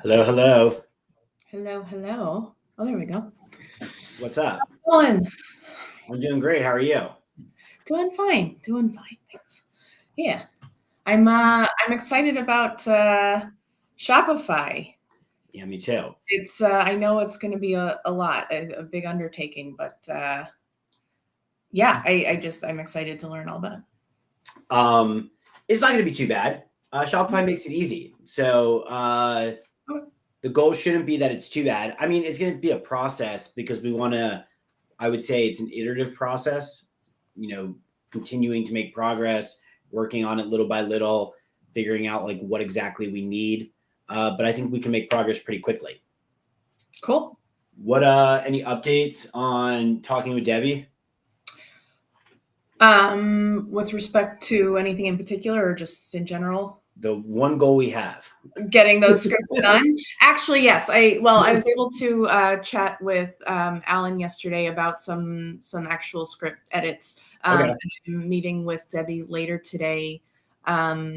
Hello, hello. Hello, hello. Oh, there we go. What's up? Colin, I'm doing great. How are you? doing fine. Doing fine. Thanks. Yeah. I'm excited about Shopify. Yeah, me too. It's I know it's going to be a lot, a big undertaking, but yeah, I'm excited to learn all about it. Um, it's not going to be too bad. Shopify makes it easy. So Okay. the goal shouldn't be that it's too bad. I mean, it's going to be a process because we want to, I would say it's an iterative process, continuing to make progress, working on it little by little, figuring out like what exactly we need. But I think we can make progress pretty quickly. Cool. What, any updates on talking with Debbie? With respect to anything in particular or just in general? The one goal we have. Getting those scripts done. Actually, yes. I was able to chat with Alan yesterday about some actual script edits. Okay. I'm meeting with Debbie later today. Yeah,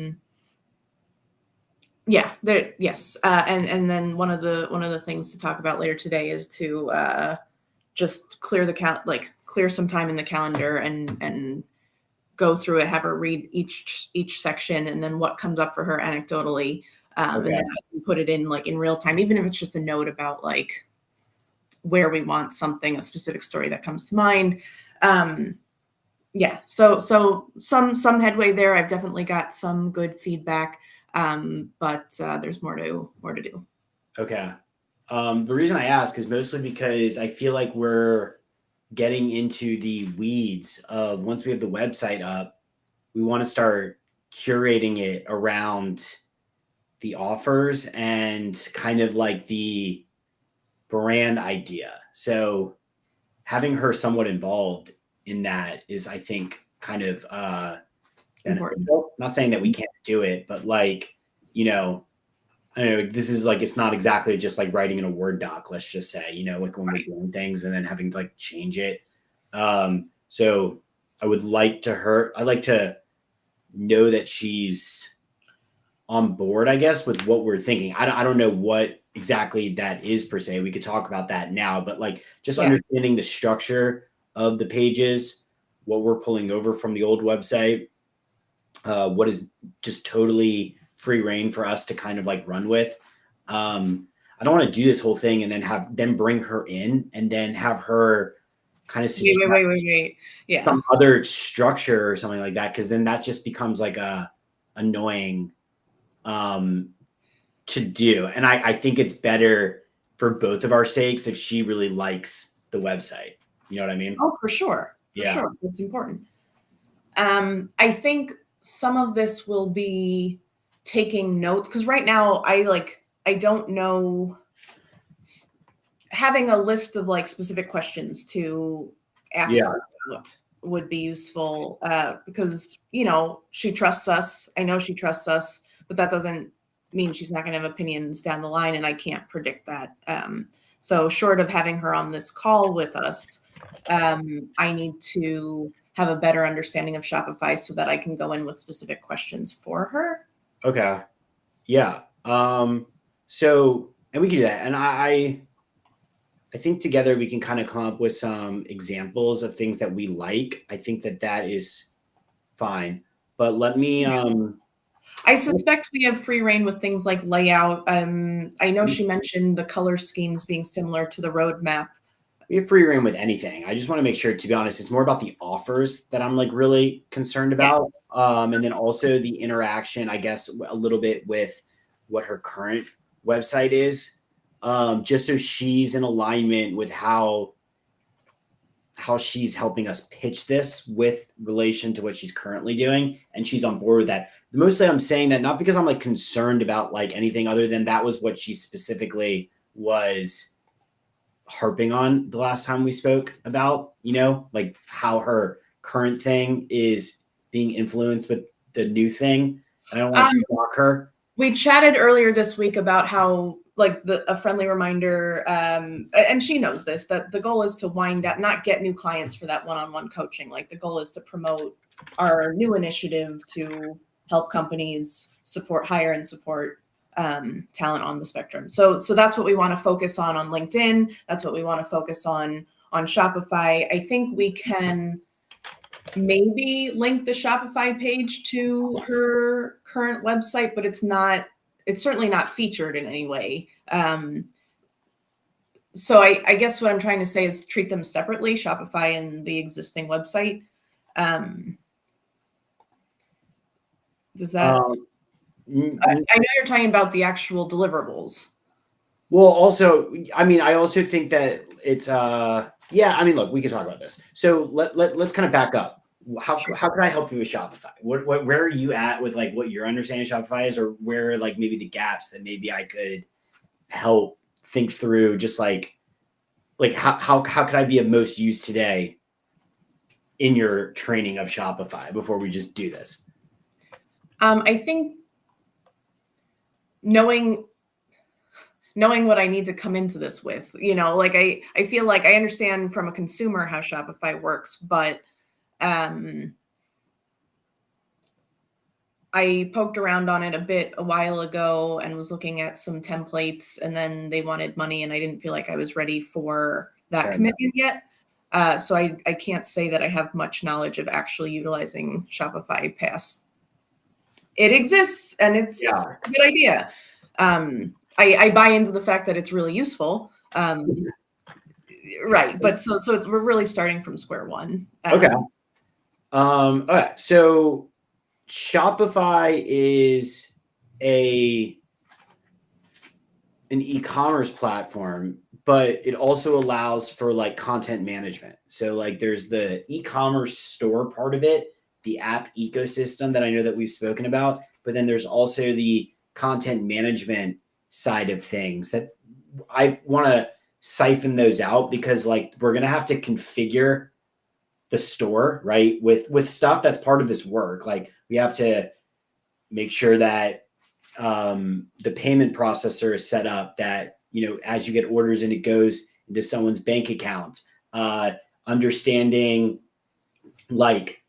yes, and then one of the things to talk about later today is to just clear clear some time in the calendar and go through it, have her read each section, and then what comes up for her anecdotally, and then I can put it in like in real time, even if it's just a note about like where we want something, a specific story that comes to mind. Yeah, so some headway there. I've definitely got some good feedback, but there's more to do. Okay. The reason I ask is mostly because I feel like we're getting into the weeds of once we have the website up, we want to start curating it around the offers and kind of like the brand idea. So having her somewhat involved in that is, I think, kind of Important. beneficial. Not saying that we can't do it, but like, I know this is like it's not exactly just like writing in a Word doc, let's just say, like when we're doing things and then having to like change it. So I'd like to know that she's on board, I guess, with what we're thinking. I don't know what exactly that is per se. We could talk about that now, but like just understanding the structure of the pages, what we're pulling over from the old website, what is just totally free reign for us to kind of like run with. I don't want to do this whole thing and then bring her in and then have her kind of suggest Wait. Yeah. some other structure or something like that, because then that just becomes like a annoying to do. And I think it's better for both of our sakes if she really likes the website. You know what I mean? Oh, for sure. For sure. It's important. I think some of this will be taking notes because right now I don't know, having a list of like specific questions to ask her about would be useful, because she trusts us. I know she trusts us, but that doesn't mean she's not going to have opinions down the line, and I can't predict that. So short of having her on this call with us, I need to have a better understanding of Shopify so that I can go in with specific questions for her. Okay. Yeah. So, and we can do that. And I think together we can kind of come up with some examples of things that we like. I think that is fine. But let me I suspect we have free reign with things like layout. I know she mentioned the color schemes being similar to the roadmap. we have free reign with anything. I just want to make sure, to be honest, it's more about the offers that I'm like really concerned about. And then also the interaction, I guess, a little bit with what her current website is. Just so she's in alignment with how she's helping us pitch this with relation to what she's currently doing, and she's on board with that. Mostly I'm saying that not because I'm like concerned about like anything other than that was what she specifically was harping on the last time we spoke about, like how her current thing is being influenced with the new thing. And I don't want to shock her. We chatted earlier this week about how like a friendly reminder, and she knows this, that the goal is to wind up, not get new clients for that one-on-one coaching. Like the goal is to promote our new initiative to help companies hire and support talent on the spectrum. So that's what we want to focus on LinkedIn. That's what we want to focus on Shopify. I think we can maybe link the Shopify page to her current website, but it's certainly not featured in any way. So I guess what I'm trying to say is treat them separately, Shopify and the existing website. Does that? I know you're talking about the actual deliverables. Well, also, I mean, I also think that it's yeah, I mean, look, we can talk about this. So let's kind of back up. How can I help you with Shopify? Where are you at with like what your understanding of Shopify is, or where like maybe the gaps that maybe I could help think through, just like how could I be of most use today in your training of Shopify before we just do this? I think knowing what I need to come into this with, like I feel like I understand from a consumer how Shopify works, but I poked around on it a bit a while ago and was looking at some templates, and then they wanted money and I didn't feel like I was ready for that commitment yet. So I can't say that I have much knowledge of actually utilizing Shopify past it exists and it's a good idea. I buy into the fact that it's really useful. Right. But so we're really starting from square one. Okay. All right. So Shopify is an e-commerce platform, but it also allows for like content management. So like there's the e-commerce store part of it, the app ecosystem that I know that we've spoken about, but then there's also the content management side of things that I want to siphon those out, because like we're going to have to configure the store, right? With stuff that's part of this work. Like we have to make sure that the payment processor is set up that, as you get orders and it goes into someone's bank account, understanding like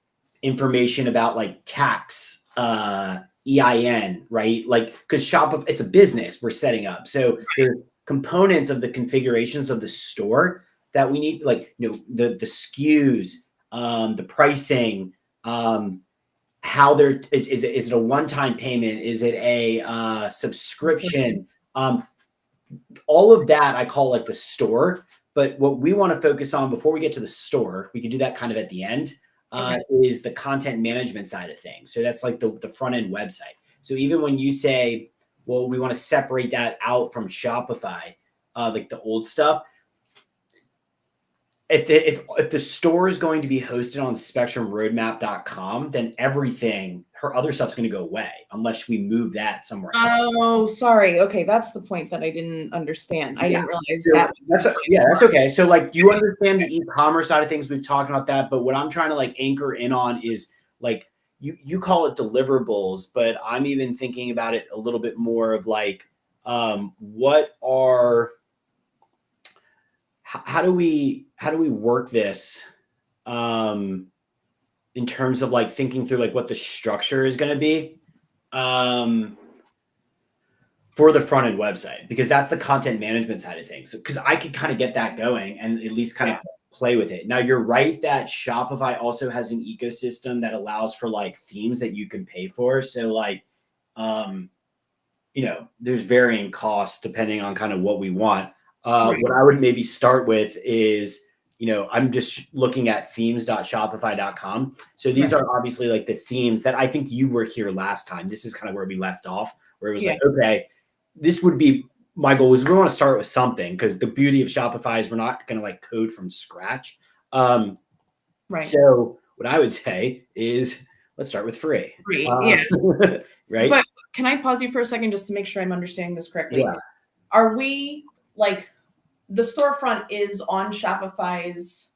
information about like tax, EIN, right? Like, because Shopify, it's a business we're setting up. So there's components of the configurations of the store that we need, like, the SKUs, the pricing, how they're, is it a one-time payment? Is it a subscription? All of that I call like the store. But what we want to focus on before we get to the store, we can do that kind of at the end, is the content management side of things. So that's like the front end website. So even when you say, well, we want to separate that out from Shopify, like the old stuff, if the store is going to be hosted on spectrumroadmap.com, then everything, her other stuff's going to go away unless we move that somewhere else. Oh, sorry. Okay, that's the point that I didn't understand. I didn't realize that. That's okay. So like you understand the e-commerce side of things. We've talked about that, but what I'm trying to like anchor in on is like you call it deliverables, but I'm even thinking about it a little bit more of like how do we work this in terms of like thinking through like what the structure is going to be for the front end website, because that's the content management side of things. Because I could kind of get that going and at least kind of play with it. Now you're right that Shopify also has an ecosystem that allows for like themes that you can pay for. So like, there's varying costs depending on kind of what we want. What I would maybe start with is, I'm just looking at themes.shopify.com. So these are obviously like the themes that I think you were here last time. This is kind of where we left off, where it was like, okay, this would be my goal is we want to start with something, because the beauty of Shopify is we're not going to like code from scratch. So what I would say is let's start with free. Right. But can I pause you for a second just to make sure I'm understanding this correctly? Yeah. Are we like the storefront is on Shopify's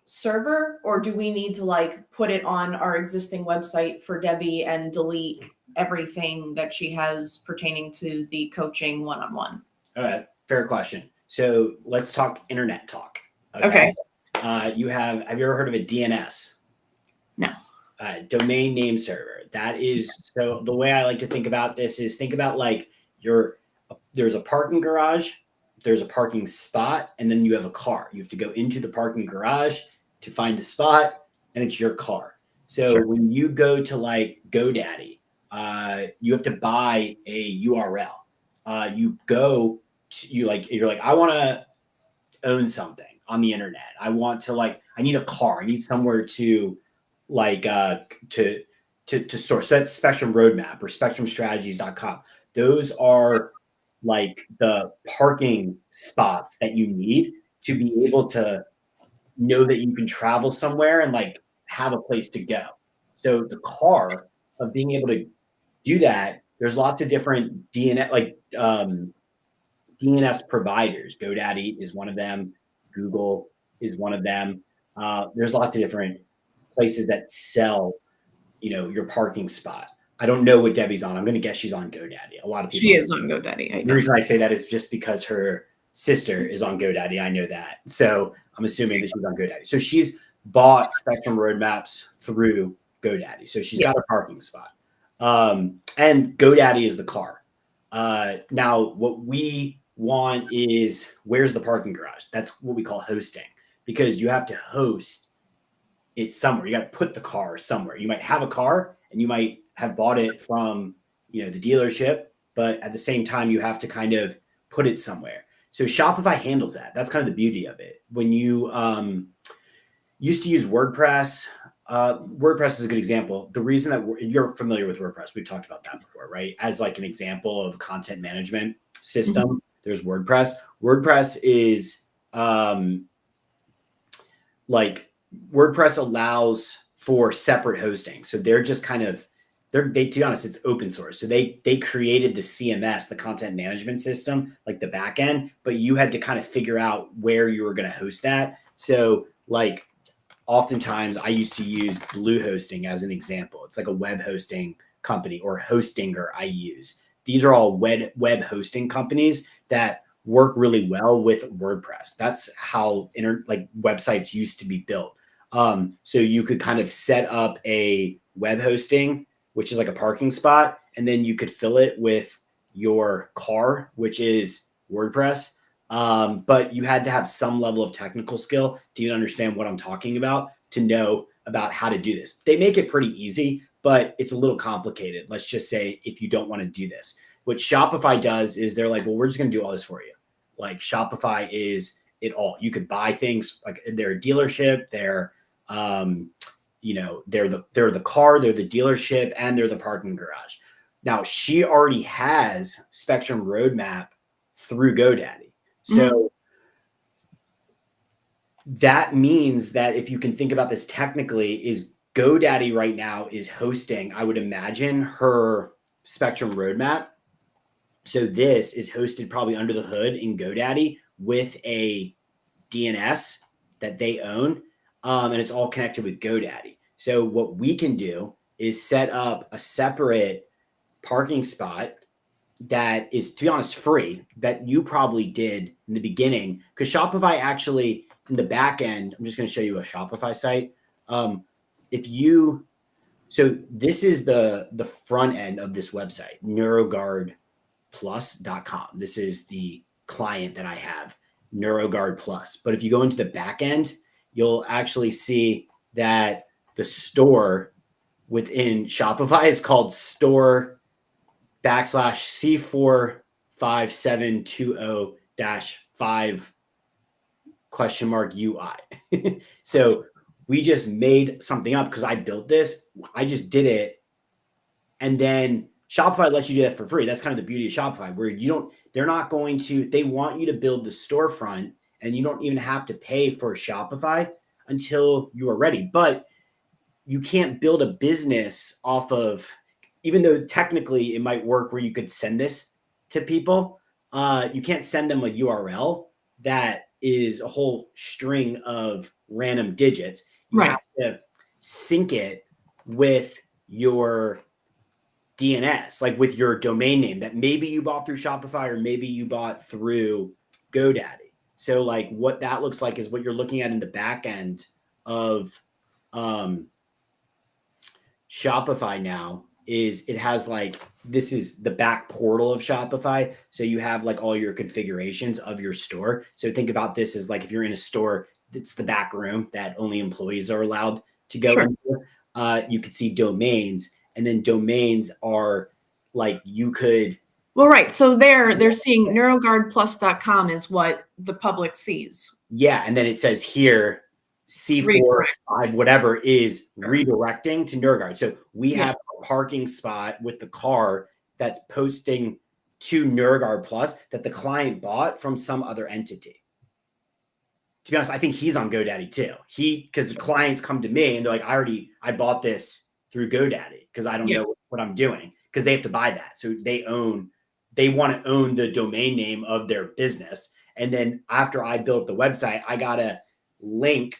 server, or do we need to like put it on our existing website for Debbie and delete everything that she has pertaining to the coaching one-on-one? All right. Fair question. So let's talk internet talk. Okay. Have you ever heard of a DNS? No. Domain name server. That is, so the way I like to think about this is think about like there's a parking garage, there's a parking spot, and then you have a car. You have to go into the parking garage to find a spot, and it's your car. So when you go to like GoDaddy, you have to buy a URL. You're like, I want to own something on the internet. I need a car. I need somewhere to source. So that's Spectrum Roadmap or SpectrumStrategies.com. Those are like the parking spots that you need to be able to know that you can travel somewhere and like have a place to go. So the car of being able to do that, there's lots of different DNS providers. GoDaddy is one of them. Google is one of them. There's lots of different places that sell, your parking spot. I don't know what Debbie's on. I'm going to guess she's on GoDaddy. A lot of people. She is on GoDaddy. The reason I say that is just because her sister is on GoDaddy. I know that. So I'm assuming that she's on GoDaddy. So she's bought Spectrum Roadmaps through GoDaddy. So she's got a parking spot. And GoDaddy is the car. Now, what we want is, where's the parking garage? That's what we call hosting, because you have to host it somewhere. You got to put the car somewhere. You might have a car and you might have bought it from, the dealership, but at the same time, you have to kind of put it somewhere. So Shopify handles that. That's kind of the beauty of it. When you used to use WordPress, WordPress is a good example. The reason that you're familiar with WordPress, we've talked about that before, right? As like an example of content management system, there's WordPress. WordPress is WordPress allows for separate hosting. So they're just kind of, to be honest, it's open source. So they created the CMS, the content management system, like the back end, but you had to kind of figure out where you were going to host that. So like oftentimes I used to use Bluehosting as an example. It's like a web hosting company, or Hostinger I use. These are all web hosting companies that work really well with WordPress. That's how websites used to be built. So you could kind of set up a web hosting, which is like a parking spot, and then you could fill it with your car, which is WordPress. But you had to have some level of technical skill to even understand what I'm talking about, to know about how to do this. They make it pretty easy, but it's a little complicated. Let's just say if you don't want to do this. What Shopify does is they're like, well, we're just going to do all this for you. Like Shopify is it all. You could buy things, like they're a dealership, they're they're the car, they're the dealership, and they're the parking garage. Now, she already has Spectrum Roadmap through GoDaddy. So that means that if you can think about this technically, is GoDaddy right now is hosting, I would imagine, her Spectrum Roadmap. So this is hosted probably under the hood in GoDaddy with a DNS that they own. And it's all connected with GoDaddy. So what we can do is set up a separate parking spot that is, to be honest, free, that you probably did in the beginning. Because Shopify actually, in the back end, I'm just going to show you a Shopify site. So this is the front end of this website, NeuroGuardPlus.com. This is the client that I have, NeuroGuard Plus. But if you go into the back end, you'll actually see that the store within Shopify is called store /C4570-5 ? So we just made something up because I built this. I just did it. And then Shopify lets you do that for free. That's kind of the beauty of Shopify, where they want you to build the storefront, and you don't even have to pay for Shopify until you are ready. But you can't build a business off of, even though technically it might work where you could send this to people, you can't send them a URL that is a whole string of random digits. You have to sync it with your DNS, like with your domain name that maybe you bought through Shopify or maybe you bought through GoDaddy. So like what that looks like is what you're looking at in the back end of Shopify now. Is it has like this is the back portal of Shopify. So you have like all your configurations of your store. So think about this as like if you're in a store, it's the back room that only employees are allowed to go Sure. into. You could see domains, and then domains are like you could. Well, right. So they're seeing neuroguardplus.com is what the public sees. Yeah, and then it says here C4, Redirect. 5, whatever is Sure. redirecting to NeuroGuard. So we Yeah. have a parking spot with the car that's posting to NeuroGuard Plus that the client bought from some other entity. To be honest, I think he's on GoDaddy too. Because the clients come to me and they're like, I bought this through GoDaddy because I don't know what I'm doing, because they have to buy that. So they want to own the domain name of their business. And then after I built the website, I gotta link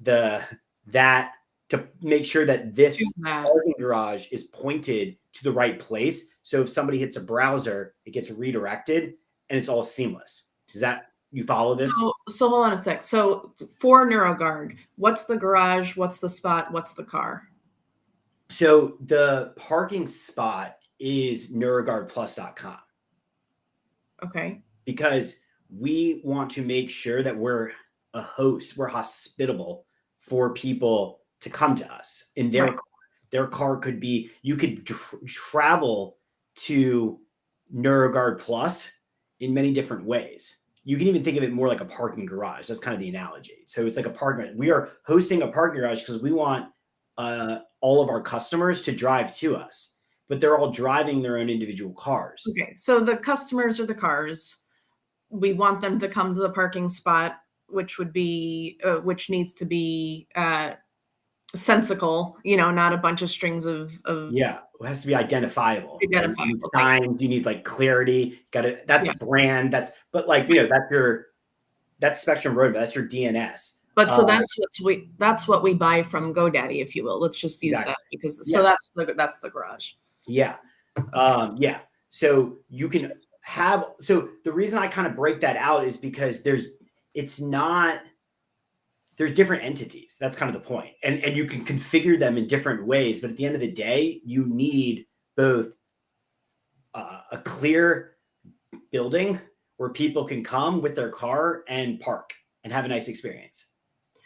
that to make sure that this parking garage is pointed to the right place. So if somebody hits a browser, it gets redirected and it's all seamless. Does that, you follow this? So hold on a sec. So for NeuroGuard, what's the garage? What's the spot? What's the car? So the parking spot is neuroguardplus.com. Okay. Because we want to make sure that we're a host, we're hospitable for people to come to us in their car. Their car could be, you could travel to NeuroGuard Plus in many different ways. You can even think of it more like a parking garage. That's kind of the analogy. So it's like a parking. We are hosting a parking garage because we want all of our customers to drive to us, but they're all driving their own individual cars. Okay. So the customers are the cars. We want them to come to the parking spot, which would be, which needs to be sensical, not a bunch of strings of yeah, it has to be identifiable. Identifiable. Signs, you need like clarity. That's brand. But like, that's Spectrum Roadmap. That's your DNS. But so that's what we buy from GoDaddy, if you will. Let's just use that because that's the garage. Yeah. Yeah. So you can have, so the reason I kind of break that out is because there's different entities. That's kind of the point. And you can configure them in different ways. But at the end of the day, you need both a clear building where people can come with their car and park and have a nice experience.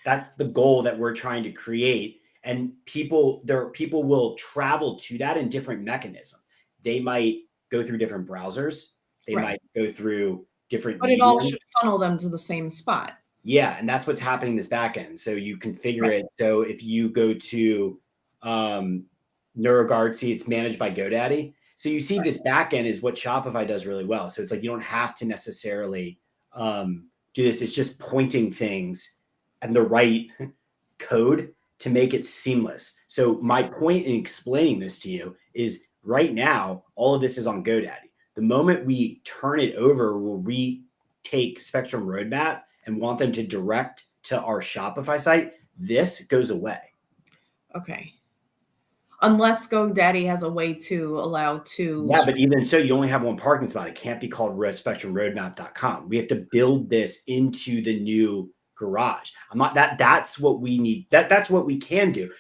That's the goal that we're trying to create. And people will travel to that in different mechanisms. They might go through different browsers. They might go through different. But it all should funnel them to the same spot. Yeah, and that's what's happening in this backend. So you configure it. So if you go to NeuroGuard, see it's managed by GoDaddy. So you see this backend is what Shopify does really well. So it's like you don't have to necessarily do this. It's just pointing things and the right code to make it seamless. So my point in explaining this to you is right now, all of this is on GoDaddy. The moment we turn it over, where we take Spectrum Roadmap and want them to direct to our Shopify site, this goes away. Okay. Unless GoDaddy has a way to allow to. Yeah, but even so, you only have one parking spot. It can't be called SpectrumRoadmap.com. We have to build this into the new garage. That's what we need. That's what we can do.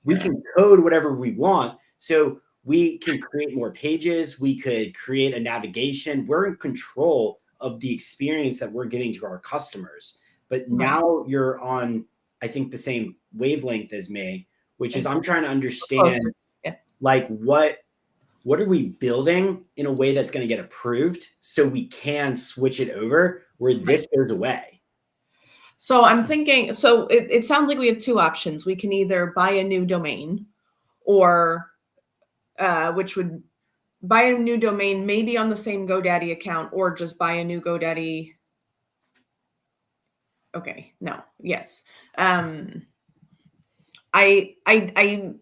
We can code whatever we want. So we can create more pages. We could create a navigation. We're in control of the experience that we're giving to our customers. But now you're on, I think, the same wavelength as me, which is I'm trying to understand like what are we building in a way that's going to get approved so we can switch it over where this goes away. So I'm thinking, so it sounds like we have two options. We can either buy a new domain or which would buy a new domain, maybe on the same GoDaddy account, or just buy a new GoDaddy. Okay, no, yes. I'm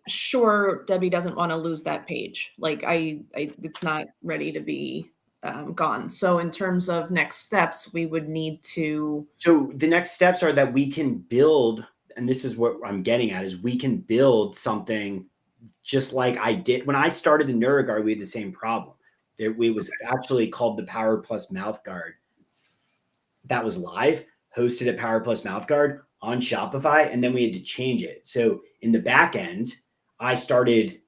sure Debbie doesn't want to lose that page. Like it's not ready to be gone. So in terms of next steps, we would need to. So the next steps are that we can build, and this is what I'm getting at, is we can build something just like I did when I started the NeuroGuard. We had the same problem. It was actually called the Power Plus Mouthguard. That was live, hosted at Power Plus Mouthguard on Shopify, and then we had to change it. So in the back end, I started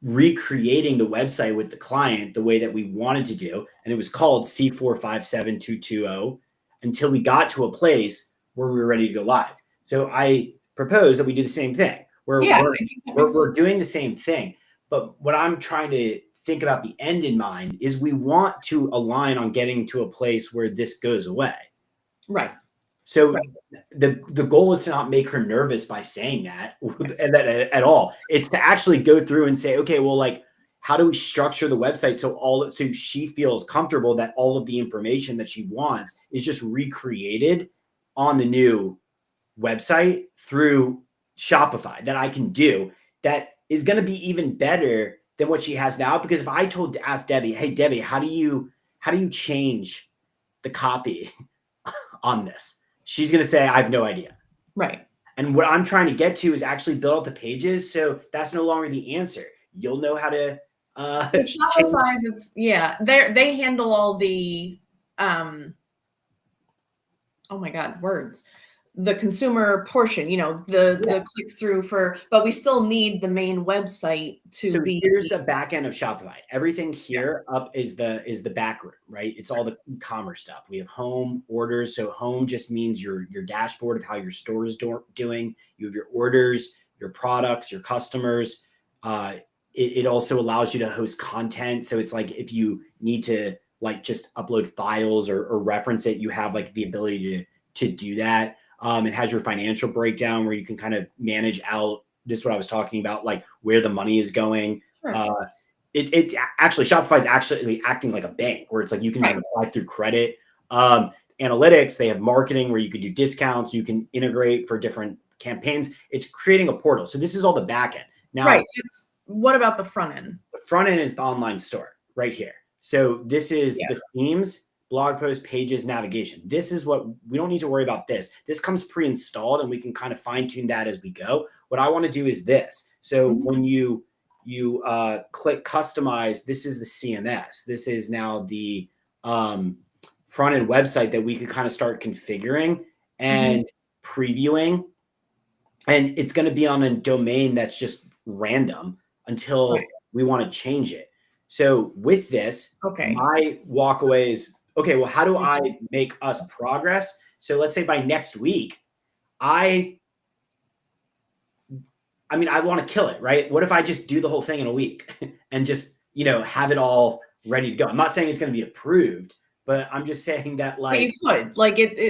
recreating the website with the client the way that we wanted to do. And it was called C457220 until we got to a place where we were ready to go live. So I propose that we do the same thing. We're doing the same thing. But what I'm trying to think about the end in mind is we want to align on getting to a place where this goes away. Right. So the goal is to not make her nervous by saying that at all. It's to actually go through and say, okay, well, like, how do we structure the website so she feels comfortable that all of the information that she wants is just recreated on the new website through Shopify that I can do that is going to be even better than what she has now. Because if I ask Debbie, hey, Debbie, how do you change the copy on this? She's going to say, I have no idea. Right. And what I'm trying to get to is actually build out the pages. So that's no longer the answer. You'll know how to Shopify, they handle all the oh my God, words. The consumer portion, the click through but we still need the main website to be. Here's a back end of Shopify. Everything here up is the back room, right? It's all the e-commerce stuff. We have home, orders. So home just means your dashboard of how your store is doing. You have your orders, your products, your customers. It also allows you to host content. So it's like if you need to like just upload files or reference it, you have like the ability to do that. It has your financial breakdown where you can kind of manage out this is what I was talking about, like where the money is going. Sure. It actually, Shopify is actually acting like a bank where it's like you can apply through credit. Analytics, they have marketing where you can do discounts. You can integrate for different campaigns. It's creating a portal. So this is all the back end. Now, what about the front end? The front end is the online store right here. So this is the themes, blog post, pages, navigation. This is what we don't need to worry about this. This comes pre-installed and we can kind of fine tune that as we go. What I want to do is this. So when you click customize, this is the CMS. This is now the front end website that we could kind of start configuring and previewing. And it's going to be on a domain that's just random until we want to change it. So with this, my walk away is, okay, well, how do I make us progress? So let's say by next week, I want to kill it, right? What if I just do the whole thing in a week and just, have it all ready to go? I'm not saying it's going to be approved, but I'm just saying that like you could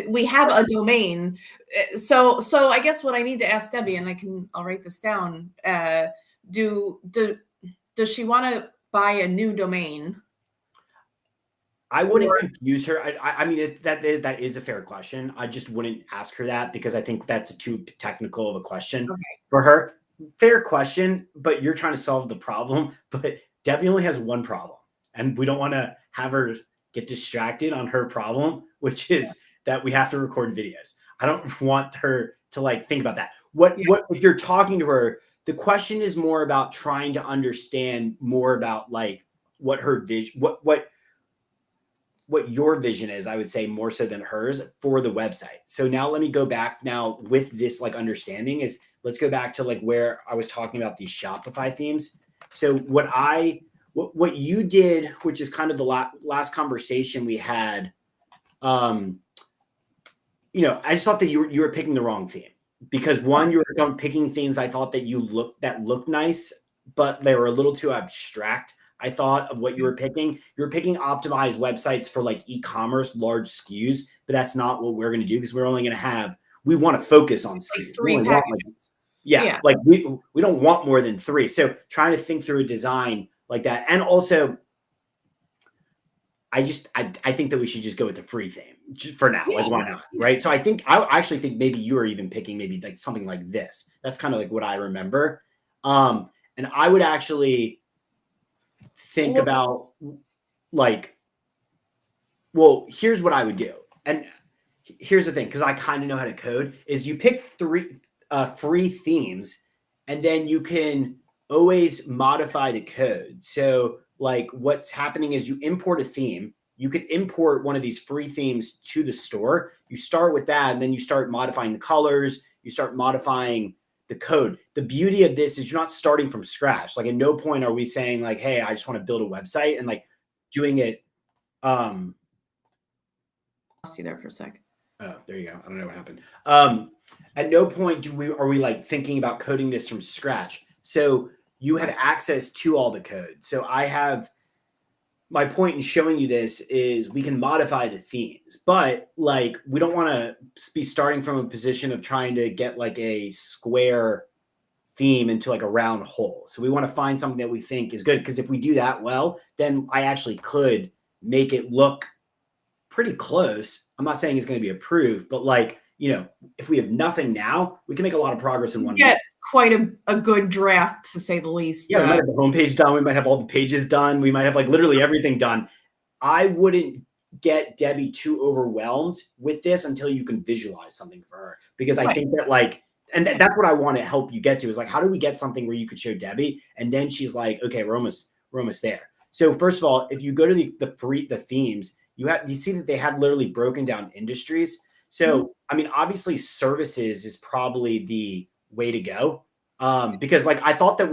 we have a domain. So I guess what I need to ask Debbie, and I'll write this down. Does she want to buy a new domain? I wouldn't confuse her. I mean, that is a fair question. I just wouldn't ask her that because I think that's too technical of a question for her. Fair question, but you're trying to solve the problem. But Debbie only has one problem, and we don't want to have her get distracted on her problem, which is that we have to record videos. I don't want her to like think about that. What if you're talking to her? The question is more about trying to understand more about like what her vision, what your vision is, I would say more so than hers for the website. So now let me go back now with this like understanding is let's go back to like where I was talking about these Shopify themes. So what you did, which is kind of the last conversation we had, I just thought that you were picking the wrong theme because one, you were picking themes I thought that looked nice, but they were a little too abstract. I thought of what you were picking. You're picking optimized websites for like e-commerce, large SKUs, but that's not what we're going to do because we're only going to we want to focus on SKUs. Like we don't want more than 3. So trying to think through a design like that. And also I think that we should just go with the free theme for now. Like why not? Right. So I actually think maybe you were even picking maybe like something like this. That's kind of like what I remember. And I would actually think about like, well, here's what I would do. And here's the thing, because I kind of know how to code, is you pick 3 free themes and then you can always modify the code. So like what's happening is you import a theme. You could import one of these free themes to the store. You start with that and then you start modifying the colors. You start modifying the code. The beauty of this is you're not starting from scratch. Like at no point are we saying like, hey, I just want to build a website and like doing it. I'll see there for a sec. Oh, there you go. I don't know what happened. At no point are we like thinking about coding this from scratch. So you have access to all the code. So I have, my point in showing you this is we can modify the themes, but like we don't want to be starting from a position of trying to get like a square theme into like a round hole. So we want to find something that we think is good, because if we do that well, then I actually could make it look pretty close. I'm not saying it's going to be approved, but like, you know, if we have nothing now, we can make a lot of progress in 1 week. Quite a good draft, to say the least. Yeah, we might have the homepage done. We might have all the pages done. We might have like literally everything done. I wouldn't get Debbie too overwhelmed with this until you can visualize something for her, because I think that like, and that's what I want to help you get to is like, how do we get something where you could show Debbie and then she's like, okay, we're almost there. So first of all, if you go to the themes, you see that they have literally broken down industries. So, I mean, obviously services is probably the way to go. Because like, I thought that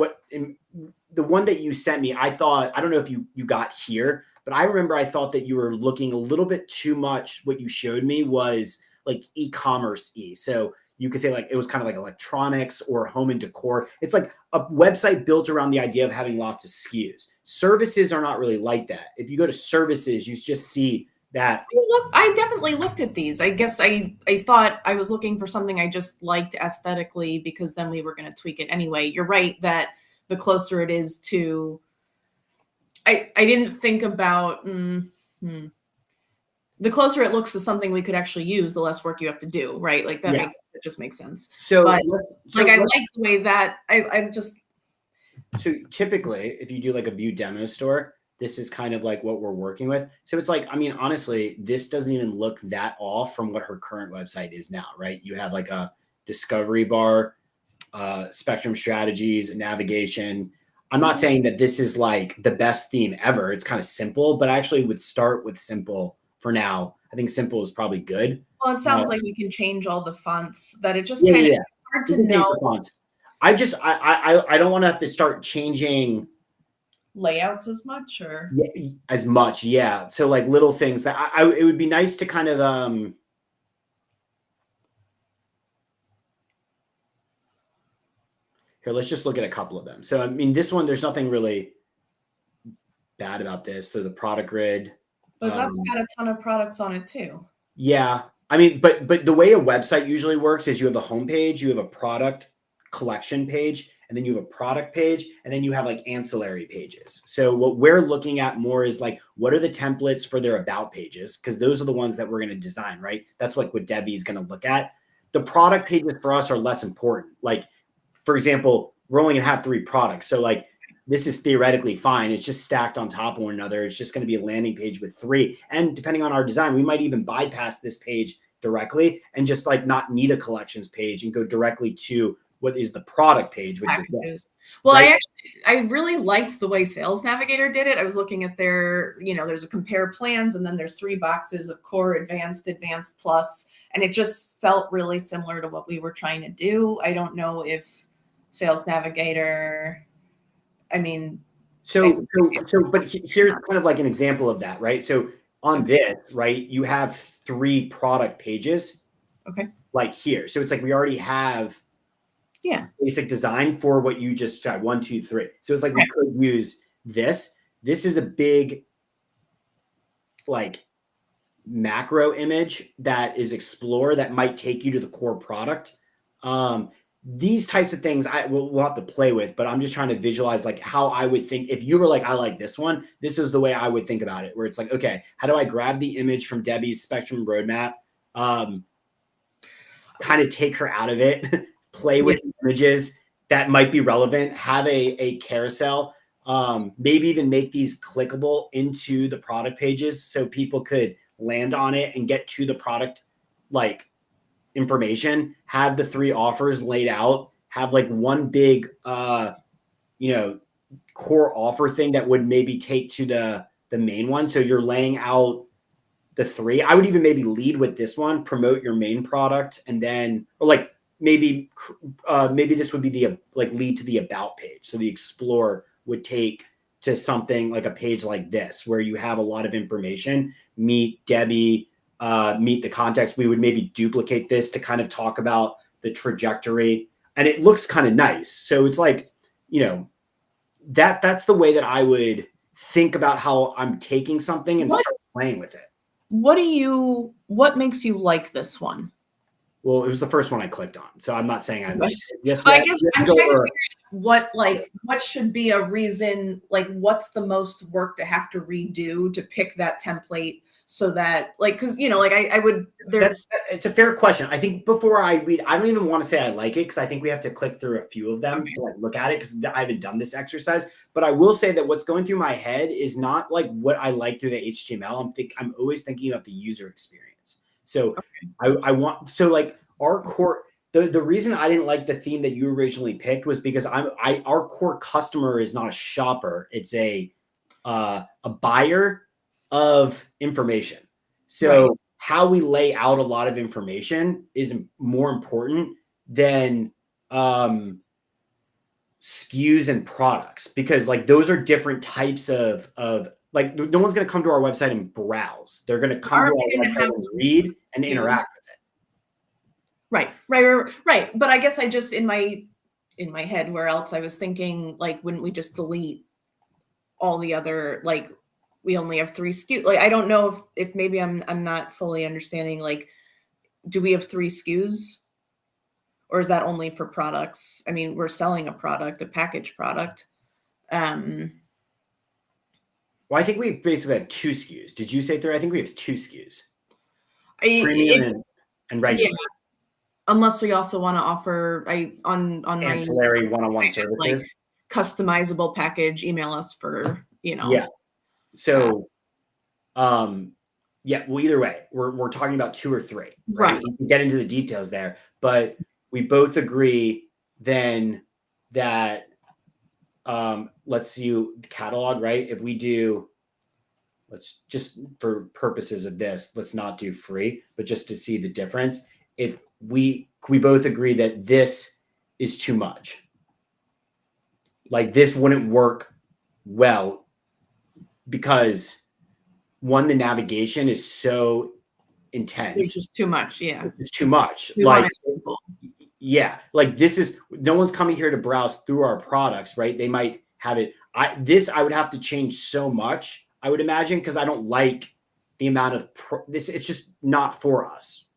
the one that you sent me, I thought, I don't know if you got here, but I remember I thought that you were looking a little bit too much. What you showed me was like e-commerce. So you could say like, it was kind of like electronics or home and decor. It's like a website built around the idea of having lots of SKUs. Services are not really like that. If you go to services, you just see that. I definitely looked at these. I guess I thought I was looking for something I just liked aesthetically, because then we were going to tweak it anyway. You're right that the closer it is to, I didn't think about, the closer it looks to something we could actually use, the less work you have to do, right? Like that it just makes sense. So, but like I like the way that I just. So typically, if you do like a Vue demo store, this is kind of like what we're working with. So it's like, I mean, honestly, this doesn't even look that off from what her current website is now, right? You have like a discovery bar, spectrum strategies, navigation. I'm not saying that this is like the best theme ever. It's kind of simple, but I actually would start with simple for now. I think simple is probably good. Well, it sounds like we can change all the fonts, that it just kind of hard to know. I don't want to have to start changing layouts as much, or as much. Yeah. So like little things that it would be nice to kind of, here, let's just look at a couple of them. So, I mean, this one, there's nothing really bad about this. So the product grid. But that's got a ton of products on it too. Yeah. I mean, but the way a website usually works is you have a homepage, you have a product collection page, and then you have a product page, and then you have like ancillary pages. So what we're looking at more is like, what are the templates for their about pages? Because those are the ones that we're going to design, right? That's like what Debbie's going to look at. The product pages for us are less important. Like, for example, we're only going to have 3 products. So like, this is theoretically fine. It's just stacked on top of one another. It's just going to be a landing page with 3. And depending on our design, we might even bypass this page directly and just like not need a collections page and go directly to what is the product page, which is this. Well, right? I really liked the way Sales Navigator did it. I was looking at their, there's a compare plans, and then there's 3 boxes of core, advanced, plus, and it just felt really similar to what we were trying to do. I don't know if Sales Navigator, I mean. But here's kind of like an example of that, right? So on this, right, you have 3 product pages. Okay. Like here. So it's like we already have basic design for what you just said, 1, 2, 3. So it's like we could use this. This is a big like macro image that is Explore that might take you to the core product. These types of things we'll have to play with, but I'm just trying to visualize like how I would think if you were like, I like this one, this is the way I would think about it, where it's like, okay, how do I grab the image from Debbie's Spectrum roadmap, kind of take her out of it, play with images that might be relevant, have a carousel, maybe even make these clickable into the product pages so people could land on it and get to the product like information, have the 3 offers laid out, have like one big core offer thing that would maybe take to the main one. So you're laying out the 3. I would even maybe lead with this one, promote your main product, and then, or like maybe this would be the like lead to the about page. So the Explorer would take to something like a page like this, where you have a lot of information. Meet Debbie, meet the context. We would maybe duplicate this to kind of talk about the trajectory, and it looks kind of nice. So it's like, you know, that's the way that I would think about how I'm taking something and start playing with it. What makes you like this one? Well, it was the first one I clicked on, so I'm not saying I liked it. Yes, I guess I'm trying to figure out what should be a reason, like what's the most work to have to redo to pick that template, so that like, because you know, like I would it's a fair question. I think before I read, I don't even want to say I like it, because I think we have to click through a few of them to like look at it, because I haven't done this exercise. But I will say that what's going through my head is not like what I like through the HTML. I'm always thinking about the user experience. So I want, so like our core, the reason I didn't like the theme that you originally picked was because our core customer is not a shopper. It's a buyer of information. So how we lay out a lot of information is more important than SKUs and products, because like those are different types of like, no one's going to come to our website and browse. They're going to come to our website and read and interact with it. Right. But I guess I just in my head, where else I was thinking, like, wouldn't we just delete all the other, like, we only have 3 SKUs? Like, I don't know if maybe I'm not fully understanding, like, do we have 3 SKUs? Or is that only for products? I mean, we're selling a product, a packaged product. Well, I think we basically have 2 SKUs. Did you say 3? I think we have 2 SKUs. Premium and regular. Yeah. Unless we also want to offer on ancillary one-on-one services, like customizable package, email us for, you know. Yeah. So, yeah. Well, either way, we're talking about 2 or 3. Right. We can get into the details there, but we both agree then that let's see the catalog, right? If we do, let's just, for purposes of this, let's not do free, but just to see the difference. If we both agree that this is too much, like this wouldn't work well, because one, the navigation is so intense. It's just too much. Yeah. It's too much. Like, yeah, like this is, no one's coming here to browse through our products, right? They might have it. I would have to change so much, I would imagine, because I don't like the amount of this. It's just not for us.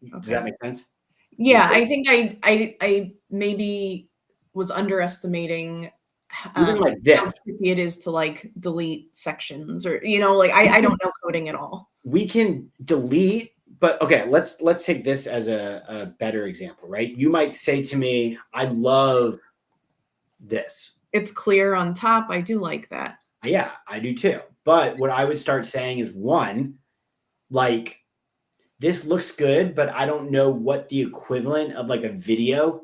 Okay. Does that make sense? Yeah, I think I maybe was underestimating like this, how tricky it is to like delete sections, or, you know, like I don't know coding at all. We can delete, but okay, let's take this as a better example, right? You might say to me, I love this. It's clear on top. I do like that. Yeah, I do too. But what I would start saying is, one, like, this looks good, but I don't know what the equivalent of like a video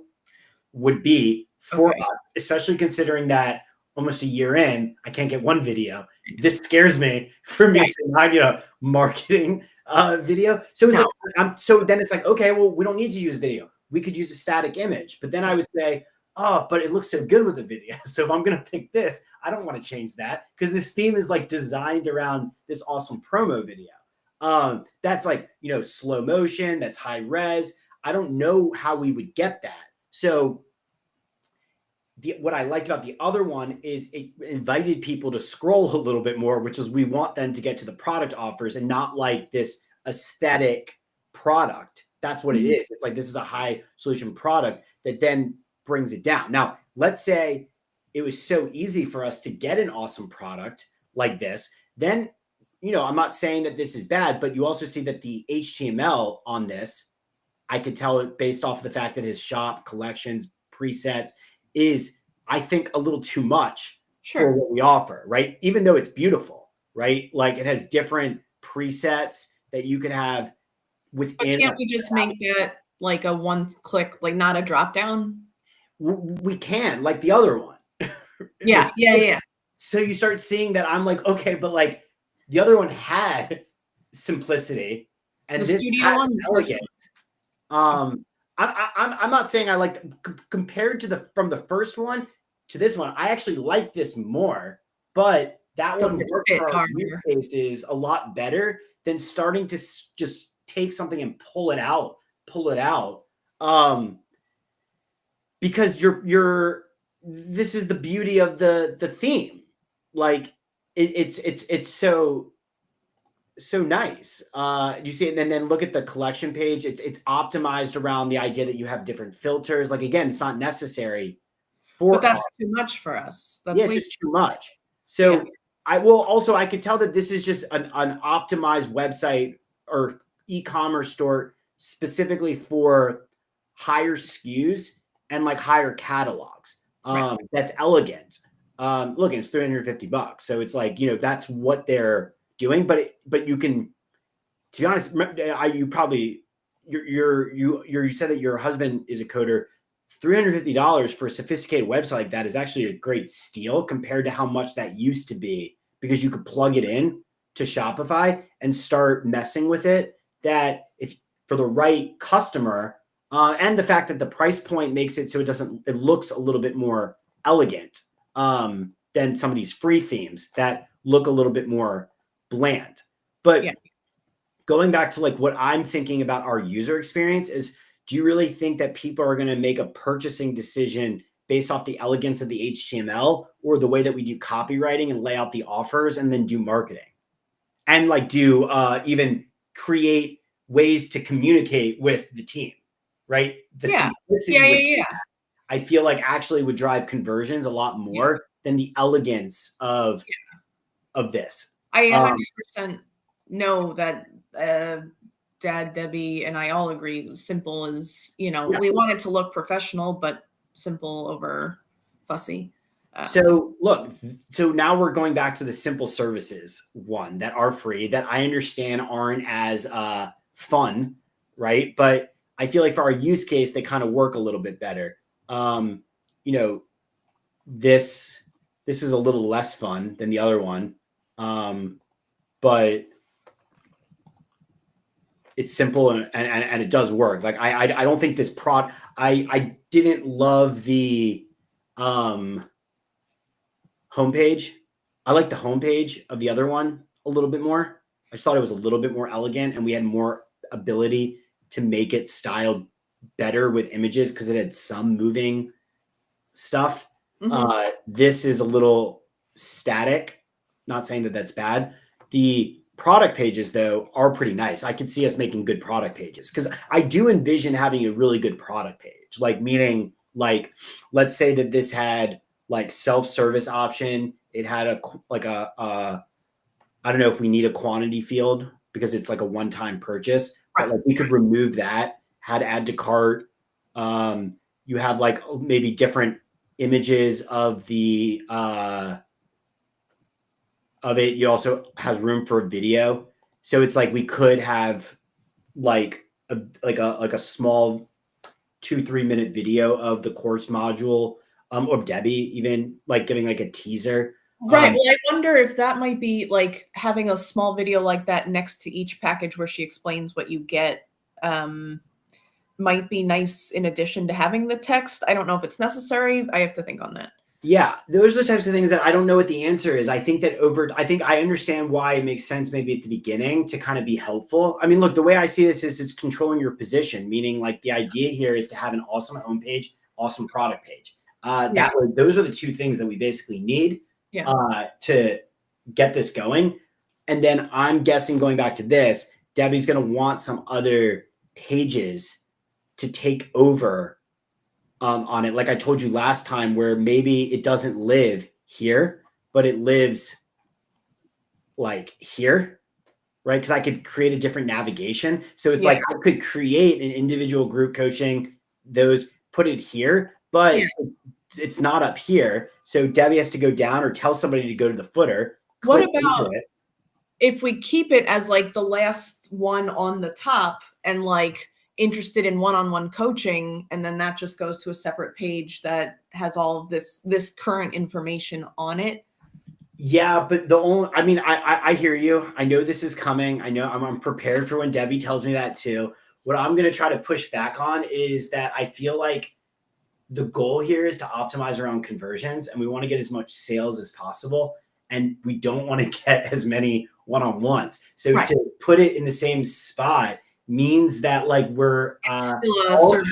would be for us, especially considering that almost a year in, I can't get one video. This scares me for me saying, you know, marketing video. So it's like, so then it's like, okay, well, we don't need to use video. We could use a static image. But then I would say, oh, but it looks so good with the video. So if I'm going to pick this, I don't want to change that, because this theme is like designed around this awesome promo video. That's like, you know, slow motion, that's high res. I don't know how we would get that. So what I liked about the other one is it invited people to scroll a little bit more, which is, we want them to get to the product offers and not like this aesthetic product. That's what it is. It's like, this is a high solution product that then brings it down. Now, let's say it was so easy for us to get an awesome product like this, then, you know, I'm not saying that this is bad, but you also see that the HTML on this, I could tell it based off of the fact that his shop, collections, presets is, I think, a little too much for what we offer, right? Even though it's beautiful, right? Like, it has different presets that you can have within. But can't we just make that like a one-click, like not a drop-down? We can, like the other one. Yeah. So you start seeing that I'm like, okay, but like the other one had simplicity, and this has elegance. I'm not saying I like compared to from the first one to this one. I actually like this more, but that Does one it worked fit for our use harder? cases a lot better than starting to just take something and pull it out. Because this is the beauty of the theme. Like it's so nice. You see it, and then look at the collection page. It's optimized around the idea that you have different filters. Like again, it's not necessary But for that's too much for us. yeah, That's it's way just too much. yeah. So I could tell that this is just an optimized website or e-commerce store specifically for higher SKUs and like higher catalogs. Right. That's elegant. Look, it's $350. So it's like, that's what they're doing, but you can, to be honest, you said that your husband is a coder. $350 for a sophisticated website like that is actually a great steal compared to how much that used to be, because you could plug it in to Shopify and start messing with it. That if for the right customer, and the fact that the price point makes it so it looks a little bit more elegant than some of these free themes that look a little bit more bland. But Yeah. going back to like what I'm thinking about our user experience is, do you really think that people are going to make a purchasing decision based off the elegance of the HTML or the way that we do copywriting and lay out the offers and then do marketing and like do even create ways to communicate with the team, right? The Yeah. simplicity Yeah. I feel like actually would drive conversions a lot more than the elegance of this. I 100% know that Dad, Debbie, and I all agree simple is, we want it to look professional, but simple over fussy. So now we're going back to the simple services one that are free that I understand aren't as fun, right? But I feel like for our use case, they kind of work a little bit better. This is a little less fun than the other one, but it's simple and it does work. Like I don't think this I didn't love the homepage. I like the homepage of the other one a little bit more. I just thought it was a little bit more elegant and we had more ability to make it styled better with images because it had some moving stuff. Mm-hmm. This is a little static. Not saying that that's bad. The product pages, though, are pretty nice. I could see us making good product pages because I do envision having a really good product page. Like, meaning, like, let's say that this had like self-service option. It had I don't know if we need a quantity field because it's like a one-time purchase, but like we could remove that, had add to cart. You have like maybe different images of the of it. You also has room for a video. So it's like we could have like a small 2-3 minute video of the course module, or Debbie even like giving like a teaser. Right. Well, I wonder if that might be like having a small video like that next to each package where she explains what you get might be nice in addition to having the text. I don't know if it's necessary. I have to think on that. Yeah, those are the types of things that I don't know what the answer is. I think I understand why it makes sense maybe at the beginning to kind of be helpful. I mean, look, the way I see this is it's controlling your position, meaning like the idea here is to have an awesome homepage, awesome product page. Those are the two things that we basically need to get this going. And then I'm guessing going back to this, Debbie's going to want some other pages to take over on it, like I told you last time, where maybe it doesn't live here, but it lives like here, right? Because I could create a different navigation. So it's like I could create an individual group coaching, put it here, but it's not up here. So Debbie has to go down or tell somebody to go to the footer. What about if we keep it as like the last one on the top and like interested in one-on-one coaching, and then that just goes to a separate page that has all of this current information on it? Yeah, but I hear you. I know this is coming. I know I'm prepared for when Debbie tells me that too. what I'm going to try to push back on is that I feel like the goal here is to optimize around conversions, and we want to get as much sales as possible. And we don't want to get as many one-on-ones. So Right. to put it in the same spot means that like we're still a service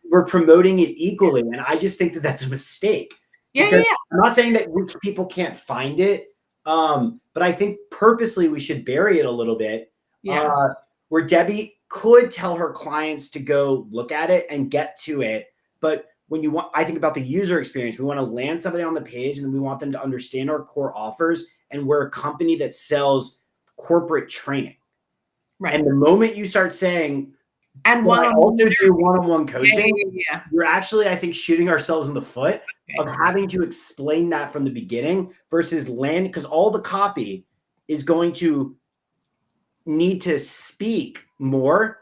we're promoting it equally. And I just think that that's a mistake. Yeah. I'm not saying that people can't find it. But I think purposely we should bury it a little bit. Yeah. Where Debbie could tell her clients to go look at it and get to it. But when you want, I think about the user experience, we want to land somebody on the page and then we want them to understand our core offers. And we're a company that sells corporate training. Right. And the moment you start saying, and also do one-on-one coaching, yeah. You're actually, I think, shooting ourselves in the foot of having to explain that from the beginning versus land, because all the copy is going to need to speak more.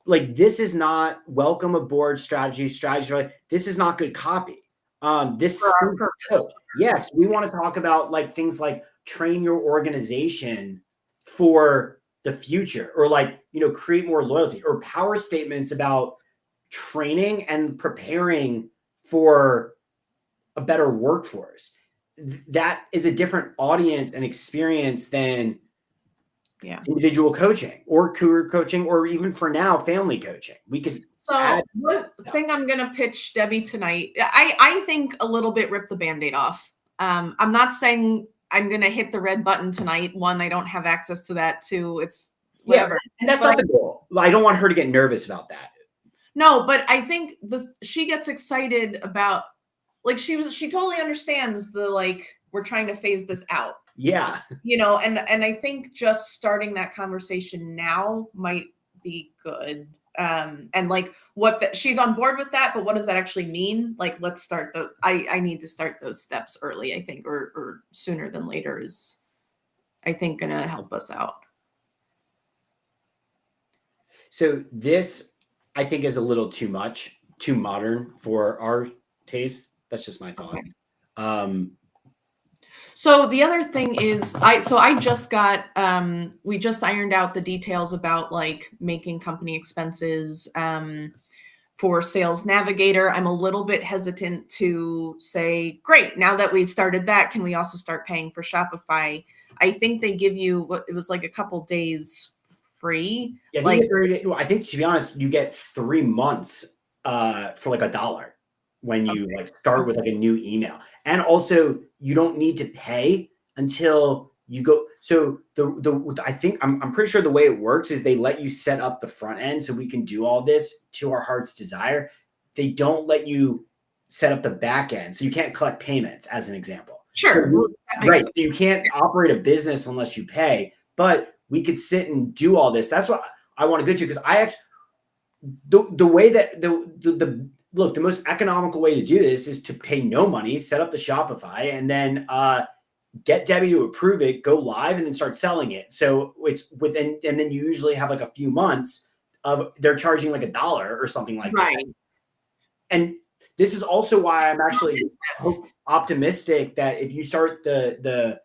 Like, this is not welcome aboard strategy. This is not good copy. This for our purpose. Yes, we want to talk about like things like train your organization for the future, or like, create more loyalty, or power statements about training and preparing for a better workforce. That is a different audience and experience than individual coaching or career coaching, or even for now, family coaching. We could. So one thing I'm going to pitch Debbie tonight, I think a little bit rip the Band-Aid off. I'm not saying I'm going to hit the red button tonight. One, I don't have access to that. Two, it's whatever. Yeah, and that's not the goal. I don't want her to get nervous about that. No, but I think she gets excited about, like, she totally understands the, like, we're trying to phase this out. Yeah. And I think just starting that conversation now might be good. And like she's on board with that, but what does that actually mean? Like, let's start I need to start those steps early, I think, or sooner than later is, I think, going to help us out. So this, I think, is a little too modern for our taste. That's just my thought. Okay. So the other thing is, I just got, we just ironed out the details about like making company expenses for Sales Navigator. I'm a little bit hesitant to say, great, now that we started that, can we also start paying for Shopify? I think they give you it was like a couple days free. Yeah, I think to be honest, you get 3 months for like $1 when you like start with like a new email. And also you don't need to pay until you go. So I think I'm pretty sure the way it works is they let you set up the front end so we can do all this to our heart's desire. They don't let you set up the back end. So you can't collect payments, as an example. Sure. So right. So you can't operate a business unless you pay, but we could sit and do all this. That's what I want to go to. Because I actually, the way that the most economical way to do this is to pay no money, set up the Shopify, and then get Debbie to approve it, go live, and then start selling it. So it's within, and then you usually have like a few months of they're charging like $1 or something like that. And this is also why I'm actually optimistic that if you start the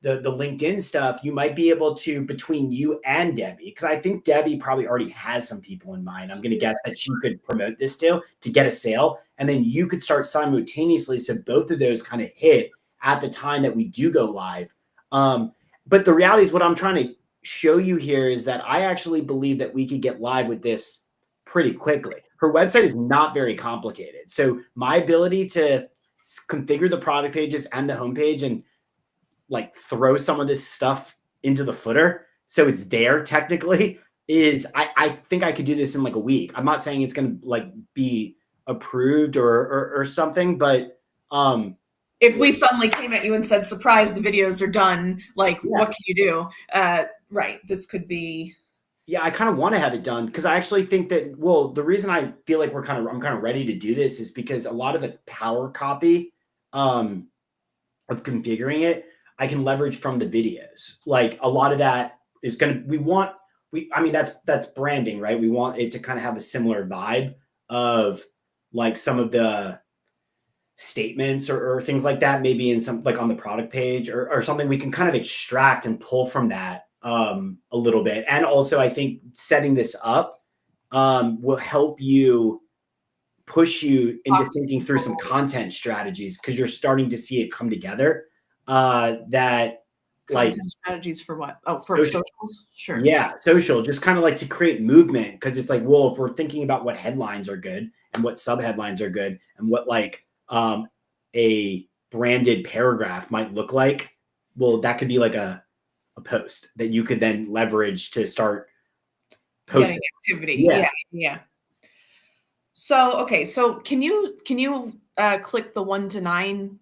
LinkedIn stuff, you might be able to, between you and Debbie, because I think Debbie probably already has some people in mind. I'm going to guess that she could promote this to get a sale. And then you could start simultaneously. So both of those kind of hit at the time that we do go live. But the reality is, what I'm trying to show you here is that I actually believe that we could get live with this pretty quickly. Her website is not very complicated. So my ability to configure the product pages and the homepage and like throw some of this stuff into the footer so it's there technically is, I think I could do this in like a week. I'm not saying it's going to like be approved or something, but if we suddenly came at you and said, surprise, the videos are done, like, what can you do? Right. This could be. Yeah, I kind of want to have it done because I actually think that, well, the reason I feel like I'm kind of ready to do this is because a lot of the power copy of configuring it, I can leverage from the videos. Like a lot of that is going to, I mean, that's branding, right? We want it to kind of have a similar vibe of like some of the statements or things like that, maybe in some, like on the product page or something we can kind of extract and pull from that a little bit. And also, I think setting this up will help you push you into thinking through some content strategies because you're starting to see it come together. That Content like strategies for what? Oh, for socials? Sure. Yeah, social, just kind of like to create movement because it's like, well, if we're thinking about what headlines are good and what sub headlines are good and what like a branded paragraph might look like, well, that could be like a post that you could then leverage to start posting. Getting activity. Yeah. So okay, so can you click the 1 to 9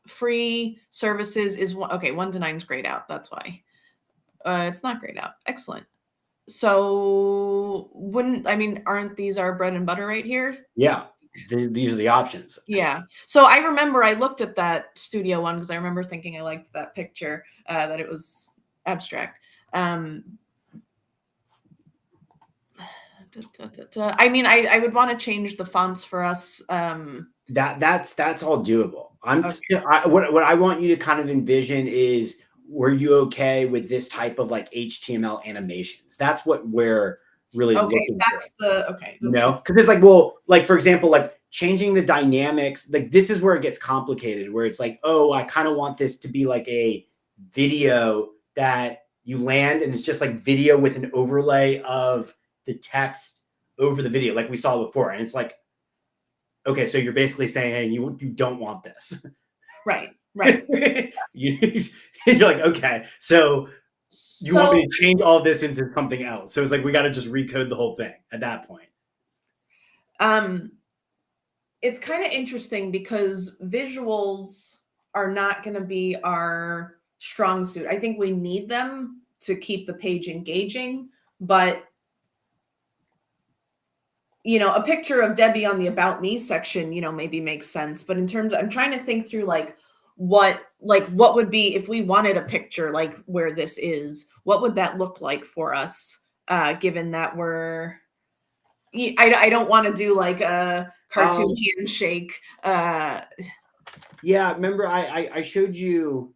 free services is okay, 1 to 9 is grayed out. That's why. It's not grayed out. Excellent. So aren't these our bread and butter right here? Yeah. These are the options. Yeah. So I remember I looked at that studio one because I remember thinking I liked that picture, that it was abstract. I would want to change the fonts for us. That's all doable. What I want you to kind of envision is, were you okay with this type of like HTML animations? That's what we're really looking for. Because it's like, well, like for example, like changing the dynamics, like this is where it gets complicated, where it's like, oh, I kind of want this to be like a video that you land and it's just like video with an overlay of the text over the video, like we saw before. And it's like, okay, so you're basically saying, hey, you don't want this. Right. You're like, okay, so you want me to change all this into something else. So it's like, we got to just recode the whole thing at that point. It's kind of interesting because visuals are not going to be our strong suit. I think we need them to keep the page engaging, but a picture of Debbie on the About Me section, maybe makes sense. But in terms of, I'm trying to think through what would be if we wanted a picture like where this is, what would that look like for us? Given that I don't want to do like a cartoon handshake. Yeah, remember I showed you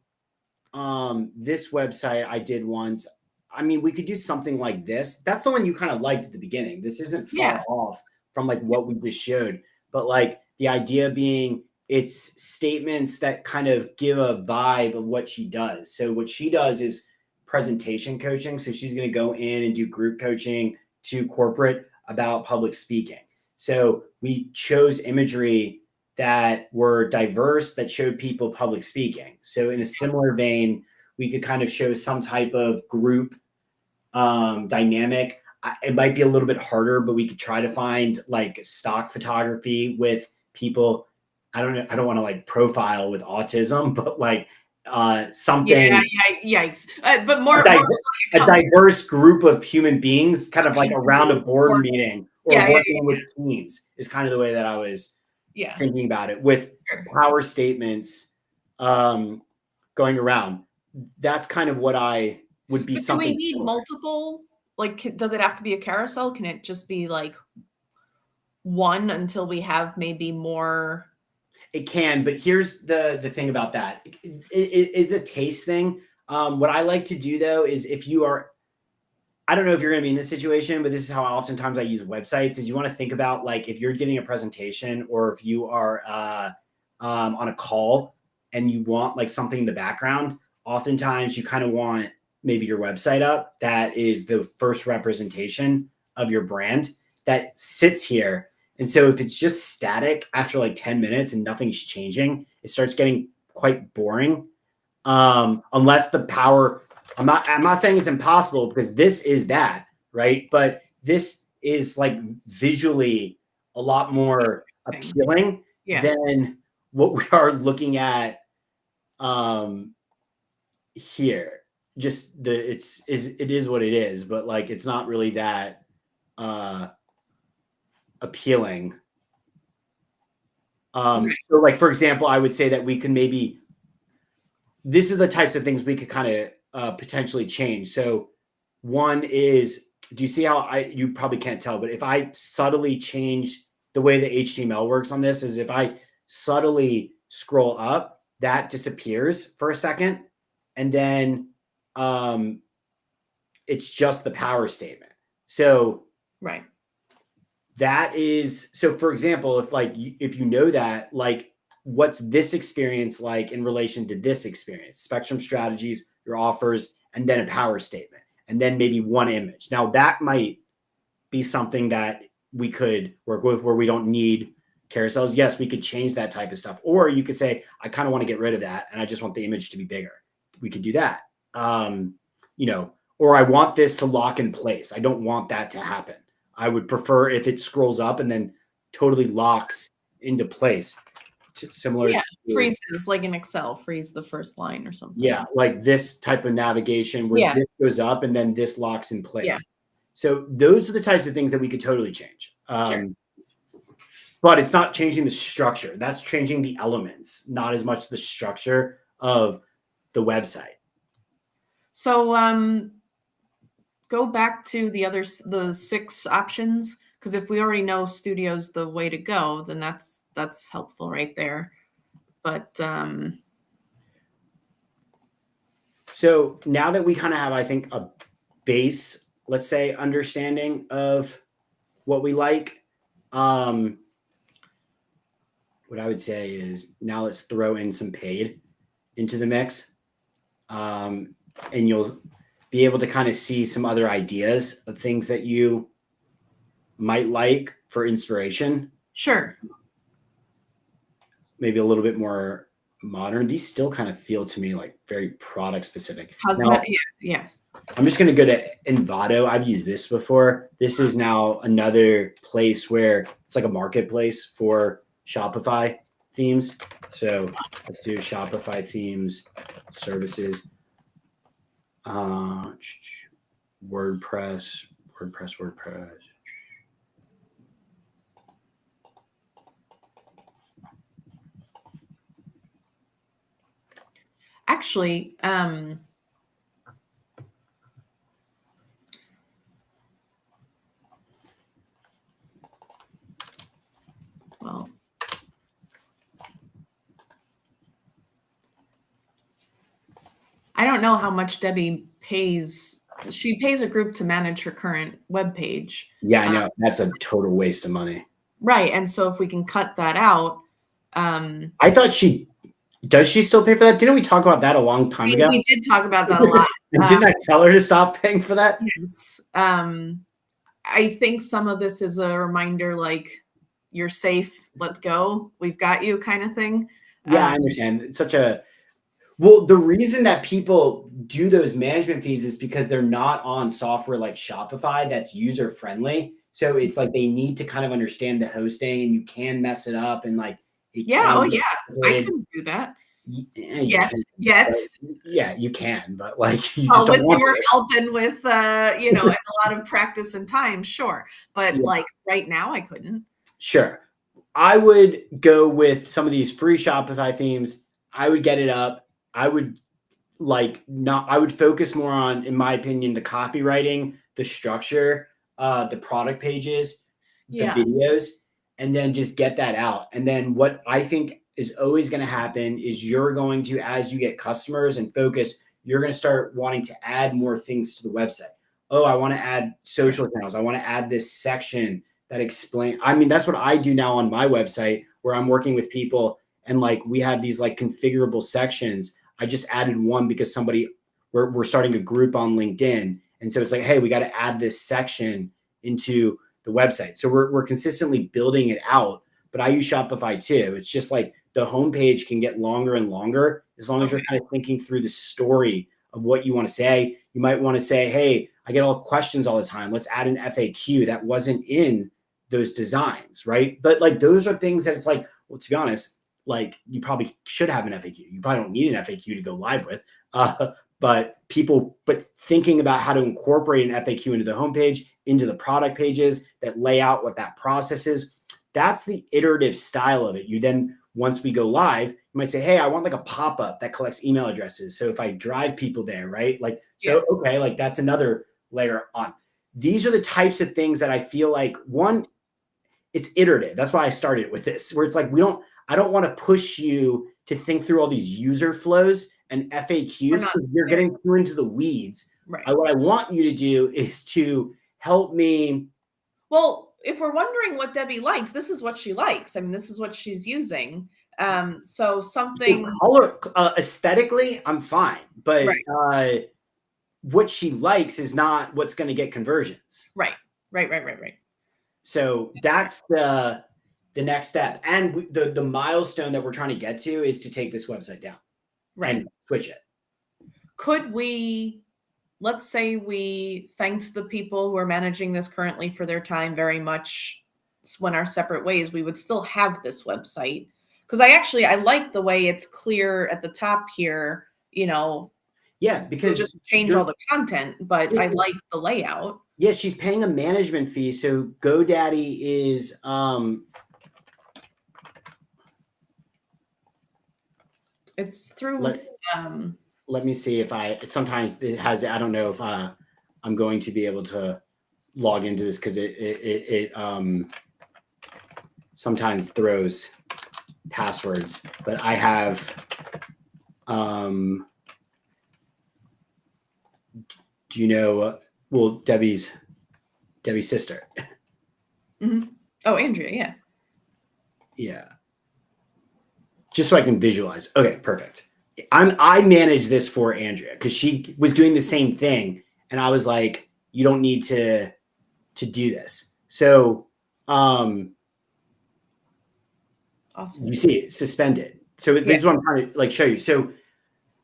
this website I did once. I mean, we could do something like this. That's the one you kind of liked at the beginning. This isn't far off from like what we just showed, but like the idea being it's statements that kind of give a vibe of what she does. So what she does is presentation coaching. So she's going to go in and do group coaching to corporate about public speaking. So we chose imagery that were diverse, that showed people public speaking. So in a similar vein, we could kind of show some type of group dynamic. It might be a little bit harder, but we could try to find like stock photography with people. I don't know. I don't want to like profile with autism, but like something. Yeah, yikes. But more a diverse group of human beings, kind of like around a board meeting or working with teams, is kind of the way that I was thinking about it, with power statements going around. That's kind of what I would be. Do we need multiple? Like, does it have to be a carousel? Can it just be like one until we have maybe more? It can, but here's the thing about that. It's a taste thing. What I like to do though is, if you are, I don't know if you're going to be in this situation, but this is how oftentimes I use websites, is you want to think about like if you're giving a presentation or if you are on a call and you want like something in the background, oftentimes you kind of want maybe your website up. That is the first representation of your brand that sits here. And so if it's just static after like 10 minutes and nothing's changing, it starts getting quite boring. Unless the power, I'm not saying it's impossible, because this is that, right? But this is like visually a lot more appealing than what we are looking at here. Just it is what it is, but like it's not really that appealing. So like, for example, I would say that we can maybe, this is the types of things we could kind of potentially change. So one is, do you see how you probably can't tell, but if I subtly change the way the HTML works on this, is if I subtly scroll up, that disappears for a second. And then it's just the power statement. So Right. that is, so for example, if you know that, like, what's this experience like in relation to this experience, spectrum strategies, your offers, and then a power statement, and then maybe one image. Now that might be something that we could work with where we don't need carousels. Yes, we could change that type of stuff. Or you could say, I kind of want to get rid of that and I just want the image to be bigger. We could do that. Or I want this to lock in place. I don't want that to happen. I would prefer if it scrolls up and then totally locks into place. Similar to freezes, like in Excel, freeze the first line or something. Yeah, like this type of navigation where this goes up and then this locks in place. Yeah. So those are the types of things that we could totally change. Sure. But it's not changing the structure. That's changing the elements, not as much the structure of the website. So go back to the 6 options, because if we already know Studio's the way to go, then that's helpful right there. But so now that we kind of have, I think, a base, let's say, understanding of what we like, what I would say is now let's throw in some paid into the mix, and you'll be able to kind of see some other ideas of things that you might like for inspiration. Sure. Maybe a little bit more modern. These still kind of feel to me like very product specific. Yeah. I'm just going to go to Envato. I've used this before. This is now another place where it's like a marketplace for Shopify themes. So let's do Shopify themes, services, WordPress. Actually, well, I don't know how much Debbie pays. She pays a group to manage her current web page. Yeah, I know. That's a total waste of money. Right. And so if we can cut that out. I thought does she still pay for that? Didn't we talk about that a long time ago? We did talk about that a lot. Didn't I tell her to stop paying for that? Yes. I think some of this is a reminder, like, you're safe, let's go, we've got you kind of thing. Yeah, I understand. It's well, the reason that people do those management fees is because they're not on software like Shopify that's user friendly. So it's like they need to kind of understand the hosting, and you can mess it up, and like I couldn't do that. Yet. Yeah, you can, but like you just don't want your help and with and a lot of practice and time, sure. But like right now I couldn't. Sure. I would go with some of these free Shopify themes. I would get it up. I would focus more on, in my opinion, the copywriting, the structure, the product pages, the videos, and then just get that out. And then what I think is always going to happen is you're going to, as you get customers and focus, you're going to start wanting to add more things to the website. Oh, I want to add social channels. I want to add this section that explain. I mean, that's what I do now on my website, where I'm working with people and like we have these like configurable sections. I just added one because we're starting a group on LinkedIn. And so it's like, hey, we got to add this section into the website. So we're consistently building it out, but I use Shopify too. It's just like the homepage can get longer and longer as long as you're kind of thinking through the story of what you want to say. You might want to say, hey, I get all questions all the time. Let's add an FAQ that wasn't in those designs, right? But like those are things that it's like, well, to be honest, like you probably should have an FAQ. You probably don't need an FAQ to go live with. But thinking about how to incorporate an FAQ into the homepage, into the product pages that lay out what that process is, that's the iterative style of it. You then, once we go live, you might say, hey, I want like a pop-up that collects email addresses. So if I drive people there, right? Like, so, okay, like that's another layer on. These are the types of things that I feel like, one, it's iterative. That's why I started with this, where it's like, I don't want to push you to think through all these user flows and FAQs because you're getting too into the weeds. Right. What I want you to do is to help me. Well, if we're wondering what Debbie likes, this is what she likes. I mean, this is what she's using. So something color aesthetically, I'm fine, but right. What she likes is not what's going to get conversions. Right. So that's the next step, and the milestone that we're trying to get to is to take this website down, and switch it. Could we? Let's say we thanked the people who are managing this currently for their time very much. Went our separate ways. We would still have this website because I like the way it's clear at the top here. Yeah, because just change all the content, but I like the layout. Yeah, she's paying a management fee. So GoDaddy is it's through let me see if sometimes it has, I don't know if I'm going to be able to log into this because it sometimes throws passwords, but I have do you know Debbie's sister? Mm-hmm. Oh, Andrea, yeah, just so I can visualize. Okay, perfect. I manage this for Andrea because she was doing the same thing, and I was like, you don't need to do this. So awesome. You see it suspended. So this is what I'm trying to show you. So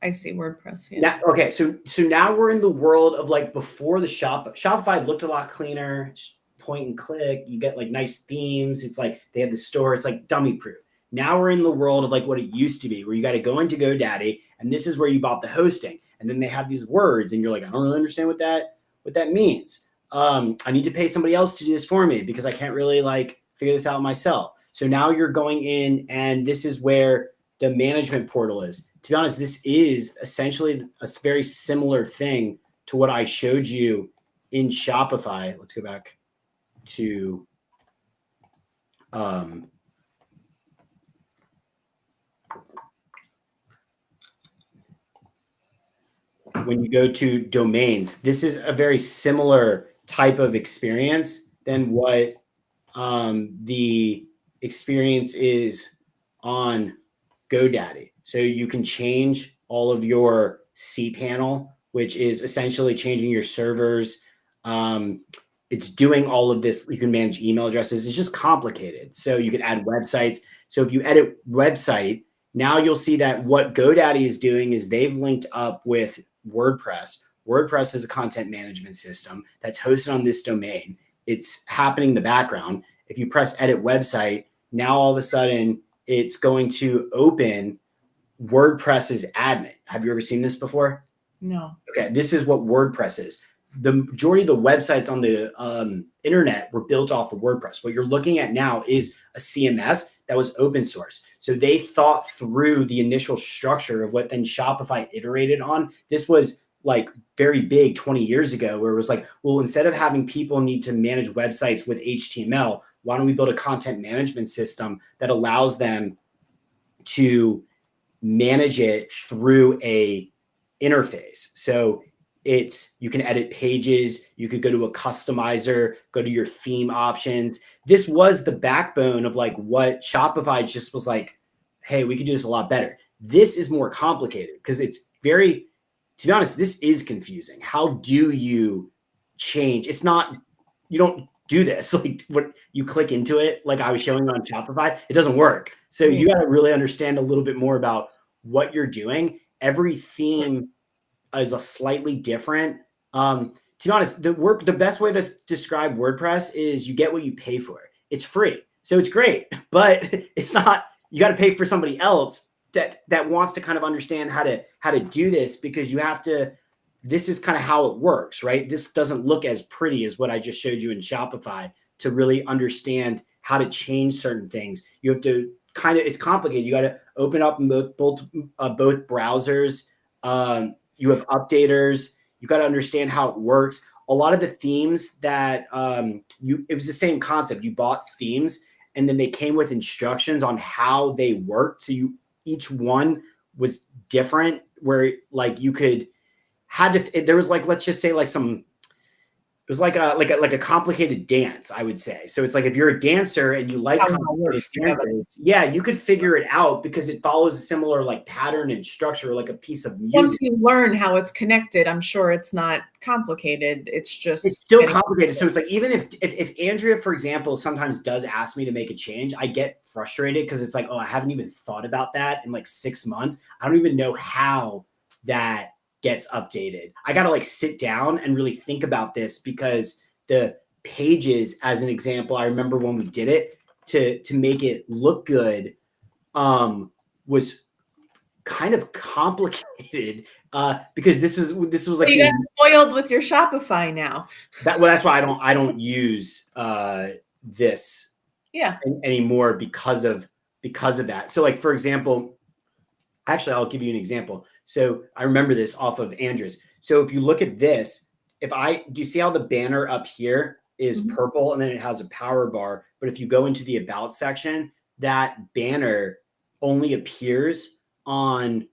I see WordPress. Yeah. Now, okay, so now we're in the world of before the Shopify looked a lot cleaner, just point and click. You get nice themes. It's they have the store. It's dummy proof. Now we're in the world of what it used to be, where you got to go into GoDaddy, and this is where you bought the hosting, and then they have these words, and you're I don't really understand what that means. I need to pay somebody else to do this for me because I can't really figure this out myself. So now you're going in, and this is where the management portal is. To be honest, this is essentially a very similar thing to what I showed you in Shopify. Let's go back to when you go to domains, this is a very similar type of experience than what the experience is on GoDaddy. So you can change all of your cPanel, which is essentially changing your servers. It's doing all of this. You can manage email addresses. It's just complicated. So you can add websites. So if you edit website, now you'll see that what GoDaddy is doing is they've linked up with WordPress. WordPress is a content management system that's hosted on this domain. It's happening in the background. If you press edit website, now all of a sudden it's going to open WordPress's admin. Have you ever seen this before? No. Okay, this is what WordPress is. The majority of the websites on the internet were built off of WordPress. What you're looking at now is a CMS that was open source. So they thought through the initial structure of what then Shopify iterated on. This was very big 20 years ago, where it was well, instead of having people need to manage websites with HTML, why don't we build a content management system that allows them to manage it through a interface? So you can edit pages. You could go to a customizer, go to your theme options. This was the backbone of what Shopify just was hey, we could do this a lot better. This is more complicated because it's very, to be honest, this is confusing. How do you change? It's not, you don't do this. What you click into it, I was showing on Shopify, it doesn't work. So you got to really understand a little bit more about what you're doing. Every theme is a slightly different. To be honest, the best way to describe WordPress is you get what you pay for. It's free, so it's great, but it's not. You got to pay for somebody else that wants to kind of understand how to do this, because you have to. This is kind of how it works, right? This doesn't look as pretty as what I just showed you in Shopify. To really understand how to change certain things, you have to it's complicated. You got to open up both browsers. You have updaters. You got to understand how it works. A lot of the themes that it was the same concept. You bought themes, and then they came with instructions on how they worked. So each one was different, where like you could had to, there was like, let's just say like it was like a complicated dance, I would say. So it's like if you're a dancer and you like How it all complicated works together. dances, yeah, you could figure it out because it follows a similar like pattern and structure, like a piece of Once music. you learn how it's connected, I'm sure it's not complicated. It's just It's still complicated. So it's like even if Andrea, for example, sometimes does ask me to make a change, I get frustrated because it's like, oh, I haven't even thought about that in like 6 months. I don't even know how that gets updated. I got to like sit down and really think about this because the pages, as an example, I remember when we did it to make it look good, was kind of complicated because this was like you got spoiled with your Shopify now. well, that's why I don't use this anymore because of that. So like for example, actually I'll give you an example. So I remember this off of Andrews. So if you look at this, do you see how the banner up here is purple and then it has a power bar, but if you go into the about section, that banner only appears on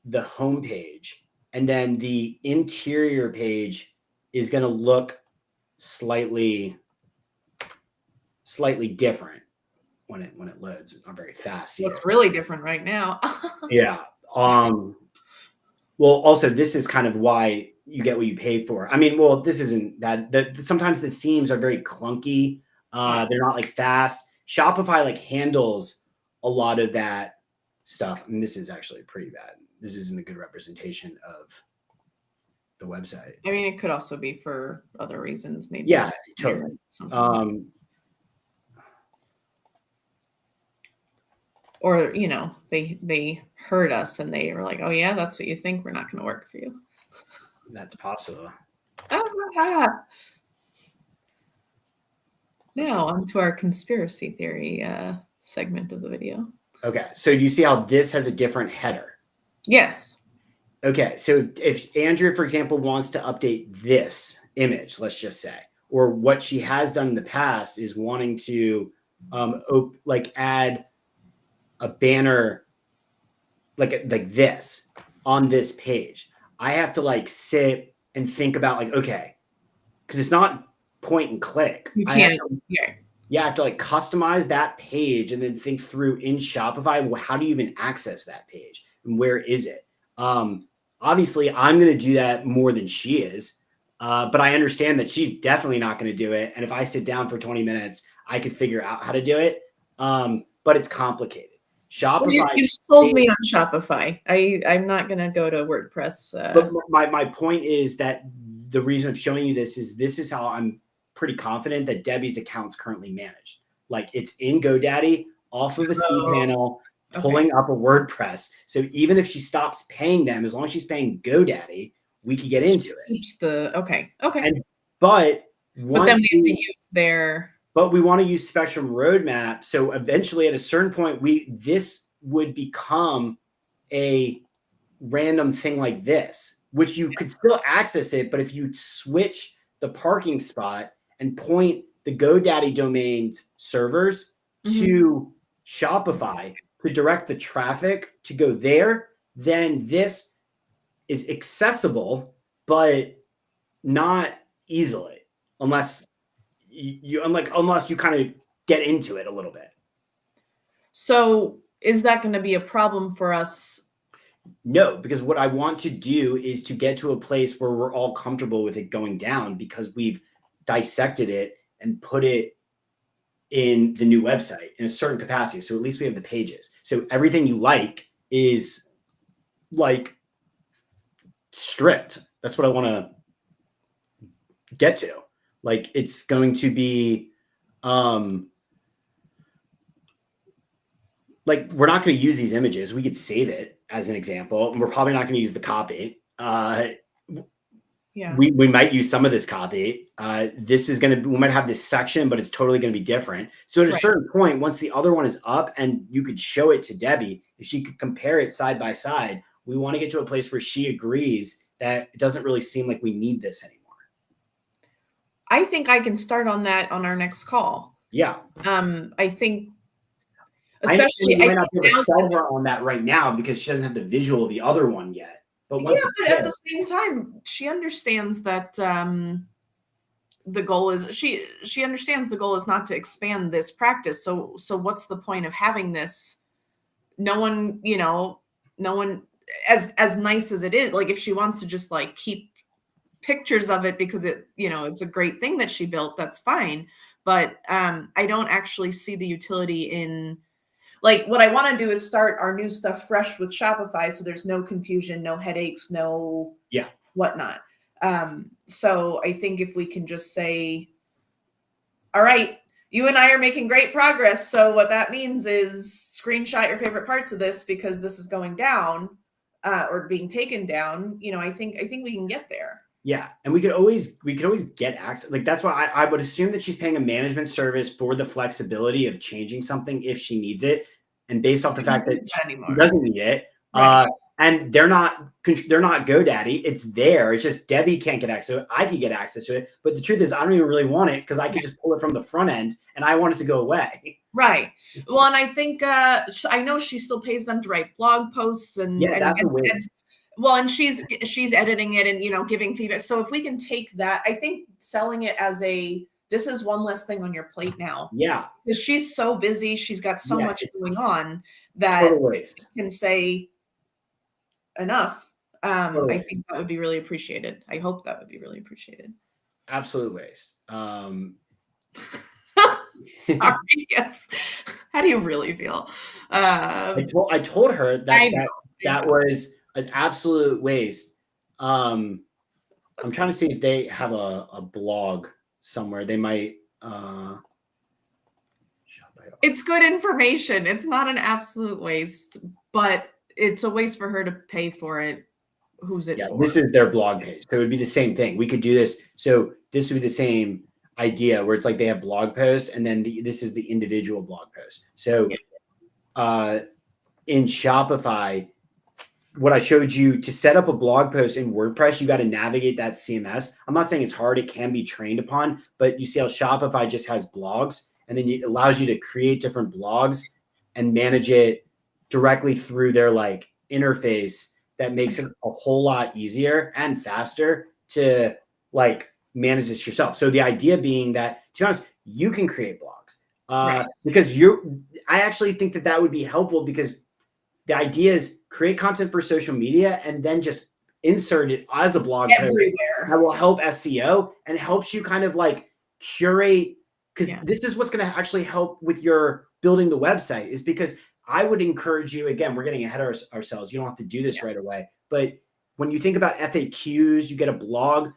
the home page, and then the interior page is going to look slightly different when it loads. It's not very fast here. Looks really different right now. Yeah. Well, also this is kind of why you get what you pay for. I mean, well, this isn't that. Sometimes the themes are very clunky. They're not like fast. Shopify like handles a lot of that stuff. I mean, this is actually pretty bad. This isn't a good representation of the website. I mean, it could also be for other reasons, maybe. Yeah, totally. Or, you know, they heard us and they were like, oh yeah, that's what you think, we're not going to work for you. That's possible. Now on to our conspiracy theory segment of the video. Okay, so do you see how this has a different header? Yes. Okay, so if Andrea, for example, wants to update this image, let's just say, or what she has done in the past is wanting to like add a banner like this on this page, I have to like sit and think about like, okay, because it's not point and click. You can't. I have to like customize that page and then think through in Shopify, well, how do you even access that page and where is it? Obviously, I'm going to do that more than she is, but I understand that she's definitely not going to do it. And if I sit down for 20 minutes, I could figure out how to do it, but it's complicated. Shopify. Well, you sold me on Shopify. I'm not going to go to WordPress. But my point is that the reason I'm showing you this is how I'm pretty confident that Debbie's account's currently managed. Like it's in GoDaddy off of a cPanel, pulling up a WordPress. So even if she stops paying them, as long as she's paying GoDaddy, we could get into it. Keeps the okay. But then we have to use their. But we want to use Spectrum Roadmap. So eventually, at a certain point, this would become a random thing like this, which you could still access it. But if you switch the parking spot and point the GoDaddy domain's servers to Shopify to direct the traffic to go there, then this is accessible, but not easily, unless you kind of get into it a little bit. So is that going to be a problem for us? No, because what I want to do is to get to a place where we're all comfortable with it going down, because we've dissected it and put it in the new website in a certain capacity. So at least we have the pages. So everything you like is like stripped. That's what I want to get to. Like it's going to be like we're not going to use these images. We could save it as an example, and we're probably not going to use the copy. We might use some of this copy. This is going to, we might have this section, but it's totally going to be different. So at a certain point, once the other one is up and you could show it to Debbie, if she could compare it side by side, we want to get to a place where she agrees that it doesn't really seem like we need this anymore. I think I can start on that on our next call. Yeah. I think I understand Especially, you I might not be think able to now, sell her on that right now because she doesn't have the visual of the other one yet. But yeah, once it's but at there, the same time, she understands that the goal is she understands the goal is not to expand this practice. So what's the point of having this? No one, no one, as nice as it is, like if she wants to just like keep pictures of it because it's a great thing that she built, that's fine. But I don't actually see the utility in, like, what I want to do is start our new stuff fresh with Shopify, so there's no confusion, no headaches, no yeah, whatnot. So I think if we can just say, all right, you and I are making great progress. So what that means is screenshot your favorite parts of this because this is going down, or being taken down. I think we can get there. yeah, and we could always get access. Like that's why I would assume that she's paying a management service for the flexibility of changing something if she needs it, and based off the fact that she doesn't need it, Right. and they're not GoDaddy. It's there. It's just Debbie can't get access to it. I could get access to it, but the truth is, I don't even really want it because I could just pull it from the front end, and I want it to go away. Right. Well, and I think I know she still pays them to write blog posts and Yeah, that's a win. well, and she's editing it and giving feedback. So if we can take that, I think selling it as this is one less thing on your plate now. Yeah, because she's so busy, she's got so much it's going on that total waste. can say enough. I think that would be really appreciated. I hope that would be really appreciated. Absolute waste. Sorry, yes. How do you really feel? I told her that that was an absolute waste. I'm trying to see if they have a blog somewhere. They might. It's good information. It's not an absolute waste, but it's a waste for her to pay for it. Who's it for? This is their blog page. So it would be the same thing. We could do this. So this would be the same idea where it's like they have blog posts and then this is the individual blog post. So in Shopify, what I showed you to set up a blog post in WordPress, you got to navigate that CMS. I'm not saying it's hard. It can be trained upon, but you see how Shopify just has blogs and then it allows you to create different blogs and manage it directly through their like interface. That makes it a whole lot easier and faster to like manage this yourself. So the idea being that, to be honest, you can create blogs because I actually think that would be helpful because the idea is create content for social media and then just insert it as a blog everywhere. Post that will help SEO and helps you kind of like curate, because this is what's going to actually help with your building the website, is because I would encourage you, again, we're getting ahead of ourselves. You don't have to do this right away. But when you think about FAQs, you get a blog,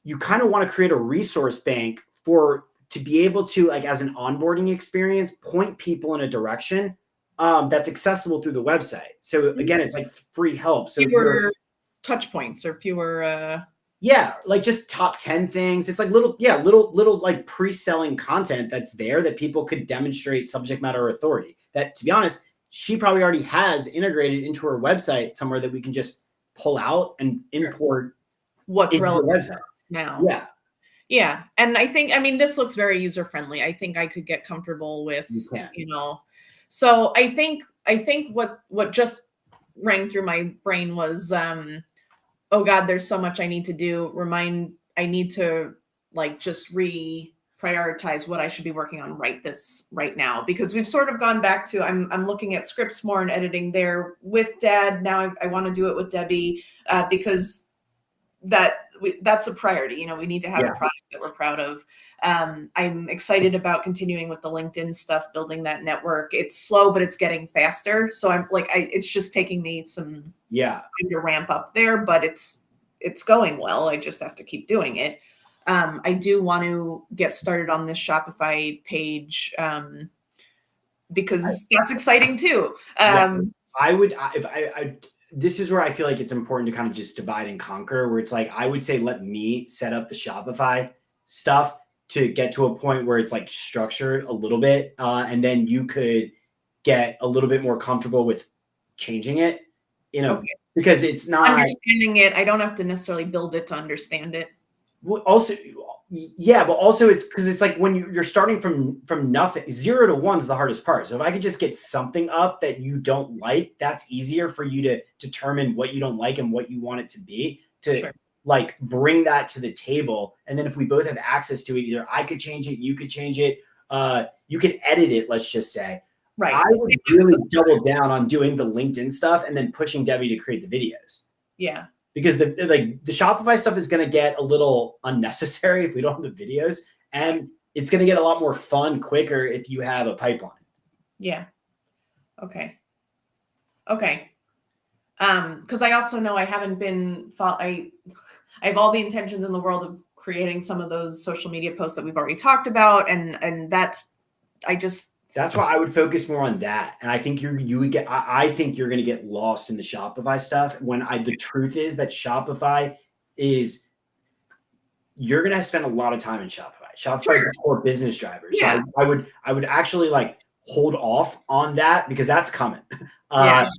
you kind of want to create a resource bank to be able to, like, as an onboarding experience, point people in a direction that's accessible through the website. So again, it's like free help. So fewer touch points or fewer. Like just top 10 things. It's like little like pre-selling content that's there that people could demonstrate subject matter authority. That, to be honest, she probably already has integrated into her website somewhere that we can just pull out and import what's into relevant the website now. Yeah. And I think, this looks very user-friendly. I think I could get comfortable with, so I think what just rang through my brain was, oh God, there's so much I need to do. I need to like just prioritize what I should be working on right now, because we've sort of gone back to, I'm looking at scripts more and editing there with Dad. Now I want to do it with Debbie because that's a priority. We need to have a product that we're proud of. I'm excited about continuing with the LinkedIn stuff, building that network. It's slow, but it's getting faster. So I'm like, it's just taking me some time to ramp up there, but it's going well. I just have to keep doing it. I do want to get started on this Shopify page because that's exciting too. This is where I feel like it's important to kind of just divide and conquer, where it's like, I would say, let me set up the Shopify stuff to get to a point where it's like structured a little bit. And then you could get a little bit more comfortable with changing it, because it's not understanding it. I don't have to necessarily build it to understand it. Also, yeah, but also it's because it's like when you're starting from nothing, 0 to 1 is the hardest part. So if I could just get something up that you don't like, that's easier for you to determine what you don't like and what you want it to be, to Sure. like bring that to the table. And then if we both have access to it, either I could change it, you could change it, you could edit it, let's just say. Right. I would really double down on doing the LinkedIn stuff and then pushing Debbie to create the videos. Yeah. Because the Shopify stuff is going to get a little unnecessary if we don't have the videos, and it's going to get a lot more fun quicker if you have a pipeline. Yeah. Okay. Because I also know I haven't been I have all the intentions in the world of creating some of those social media posts that we've already talked about, and that that's why I would focus more on that. And I think you would get, I think you're going to get lost in the Shopify stuff the truth is that Shopify is, you're going to spend a lot of time in Shopify. Shopify is the core business driver. Yeah. So I would actually like hold off on that because that's coming. Yeah.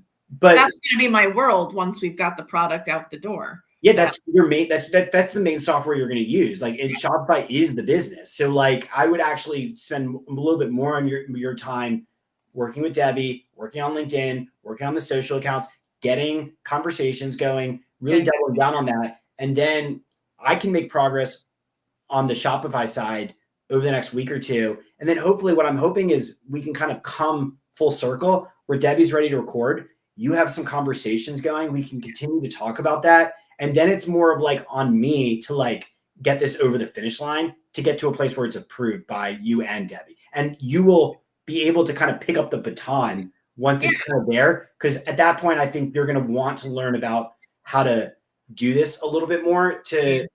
But that's going to be my world once we've got the product out the door. Yeah, that's your main. That's the main software you're going to use. Like, and Shopify is the business. So, like, I would actually spend a little bit more on your time working with Debbie, working on LinkedIn, working on the social accounts, getting conversations going, really doubling down on that, and then I can make progress on the Shopify side over the next week or two. And then hopefully, what I'm hoping is we can kind of come full circle where Debbie's ready to record. You have some conversations going. We can continue to talk about that. And then it's more of like on me to like get this over the finish line to get to a place where it's approved by you and Debbie. And you will be able to kind of pick up the baton once it's kind of there. Because at that point, I think you're going to want to learn about how to do this a little bit more to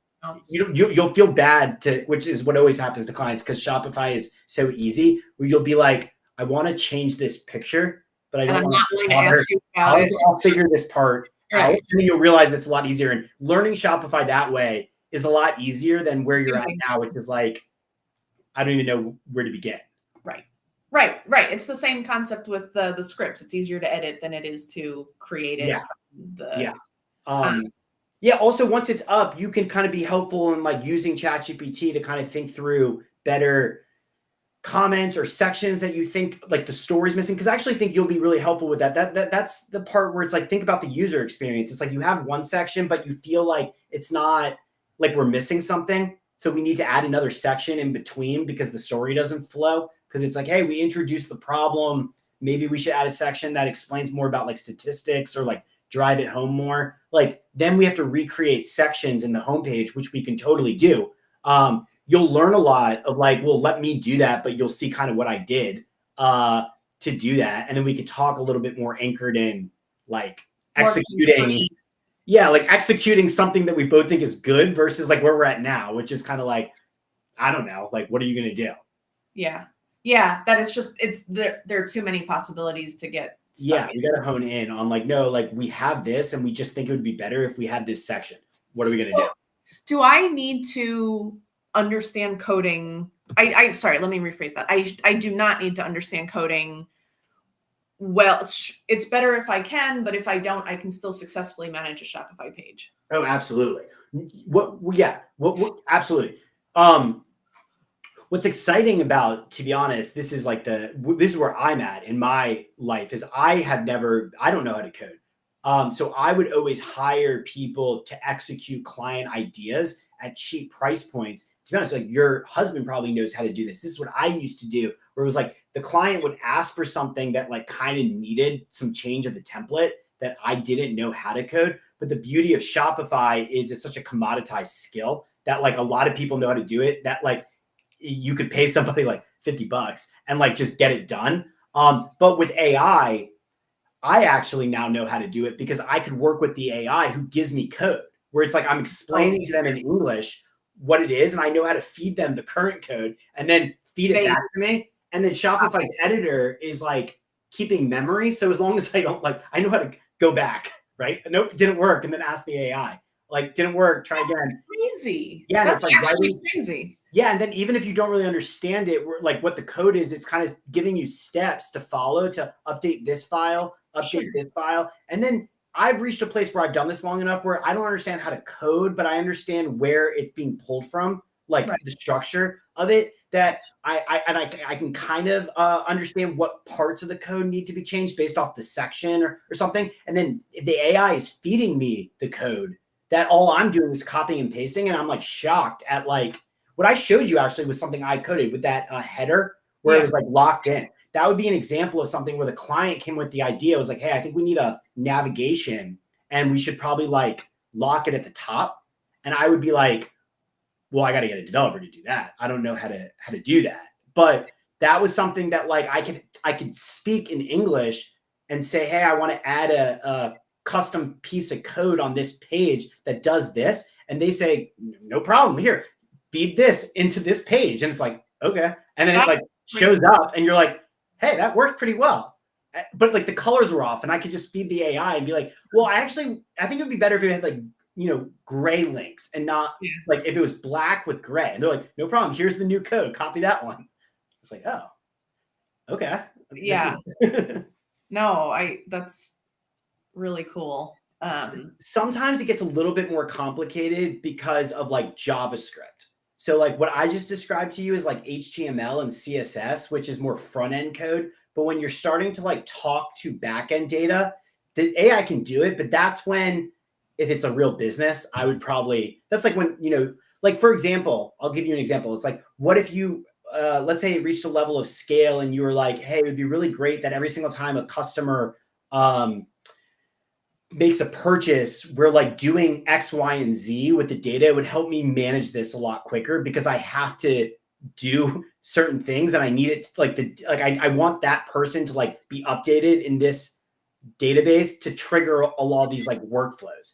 you'll feel bad which is what always happens to clients because Shopify is so easy where you'll be like, I want to change this picture, but I'm not going to ask you about it. I'll figure this part. Right. And then you'll realize it's a lot easier. And learning Shopify that way is a lot easier than where you're at now, which is like, I don't even know where to begin. Right. It's the same concept with the scripts. It's easier to edit than it is to create it. Also, once it's up, you can kind of be helpful in like using ChatGPT to kind of think through better comments or sections that you think like the story's missing, because I actually think you'll be really helpful with that. That's the part where it's like, think about the user experience. It's like you have one section, but you feel like it's not, like we're missing something, so we need to add another section in between because the story doesn't flow. Because it's like, hey, we introduced the problem, maybe we should add a section that explains more about like statistics or like drive it home more. Like then we have to recreate sections in the homepage, which we can totally do. You'll learn a lot of like, well, let me do that, but you'll see kind of what I did to do that. And then we could talk a little bit more anchored in like executing something that we both think is good versus like where we're at now, which is kind of like, I don't know, like, what are you going to do? Yeah. That is just, there are too many possibilities to get stuck. Yeah, we got to hone in on like, no, like we have this and we just think it would be better if we had this section. What are we going to do? Do I need to understand coding? Sorry, let me rephrase that. I do not need to understand coding. Well, it's better if I can, but if I don't, I can still successfully manage a Shopify page. Oh, absolutely. Absolutely. What's exciting about, to be honest, this is where I'm at in my life is I don't know how to code. So I would always hire people to execute client ideas at cheap price points. To be honest, like your husband probably knows how to do this. This is what I used to do, where it was like the client would ask for something that like kind of needed some change of the template that I didn't know how to code. But the beauty of Shopify is it's such a commoditized skill that like a lot of people know how to do it, that like you could pay somebody like $50 and like just get it done. But with AI, I actually now know how to do it because I could work with the AI who gives me code where it's like I'm explaining to them in English what it is, and I know how to feed them the current code and then feed it back to me. And then Shopify's editor is like keeping memory. So as long as I don't like, I know how to go back, right? Nope, didn't work. And then ask the AI, like, didn't work, try again. Crazy. Yeah, that's like actually crazy. Yeah, and then even if you don't really understand it, like what the code is, it's kind of giving you steps to follow to update this file, this file. And then I've reached a place where I've done this long enough where I don't understand how to code, but I understand where it's being pulled from, like Right. the structure of it. That I can kind of understand what parts of the code need to be changed based off the section or something. And then if the AI is feeding me the code, that all I'm doing is copying and pasting, and I'm like shocked at like what I showed you actually was something I coded with that header where it was like locked in. That would be an example of something where the client came with the idea. It was like, hey, I think we need a navigation and we should probably like lock it at the top. And I would be like, well, I got to get a developer to do that. I don't know how to do that. But that was something that like I could speak in English and say, hey, I want to add a custom piece of code on this page that does this. And they say, no problem. Here, feed this into this page. And it's like, okay. And then it like shows up and you're like, hey, that worked pretty well. But like the colors were off and I could just feed the AI and be like, well, I think it would be better if it had like, gray links and not like if it was black with gray. And they're like, no problem. Here's the new code. Copy that one. It's like, oh, okay. Yeah. No, that's really cool. Sometimes it gets a little bit more complicated because of like JavaScript. So like what I just described to you is like HTML and CSS, which is more front end code. But when you're starting to like talk to back end data, the AI can do it. But that's when, if it's a real business, I would probably, that's like when, like for example, I'll give you an example. It's like, what if you, let's say it reached a level of scale and you were like, hey, it would be really great that every single time a customer makes a purchase, we're like doing X, Y, and Z with the data. It would help me manage this a lot quicker because I have to do certain things and I need it to, I want that person to like be updated in this database to trigger a lot of these like workflows.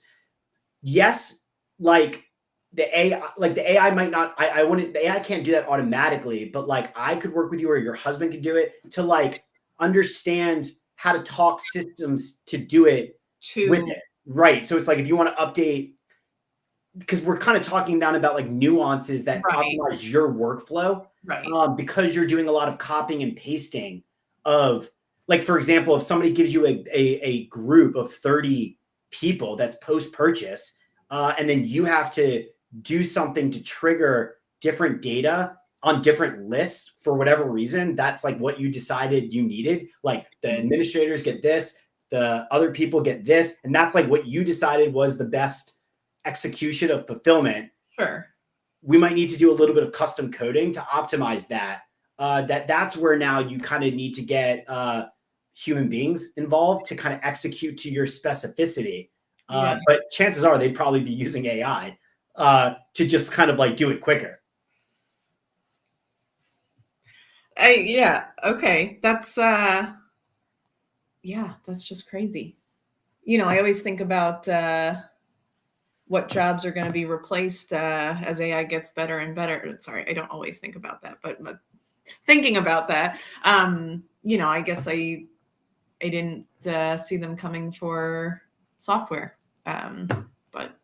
Yes, like the AI might not, the AI can't do that automatically, but like I could work with you or your husband could do it to like understand how to talk systems to do it with it. Right. So it's like, if you want to update, because we're kind of talking down about like nuances that optimize your workflow, because you're doing a lot of copying and pasting of, like, for example, if somebody gives you a group of 30 people that's post-purchase, and then you have to do something to trigger different data on different lists for whatever reason, that's like what you decided you needed. Like the administrators get this, the other people get this, and that's like what you decided was the best execution of fulfillment. Sure. We might need to do a little bit of custom coding to optimize that. That's where now you kind of need to get human beings involved to kind of execute to your specificity. But chances are they'd probably be using AI to just kind of like do it quicker. Okay. That's that's just crazy. I always think about what jobs are going to be replaced as AI gets better and better. Sorry, I don't always think about that, but thinking about that, I guess I didn't see them coming for software. But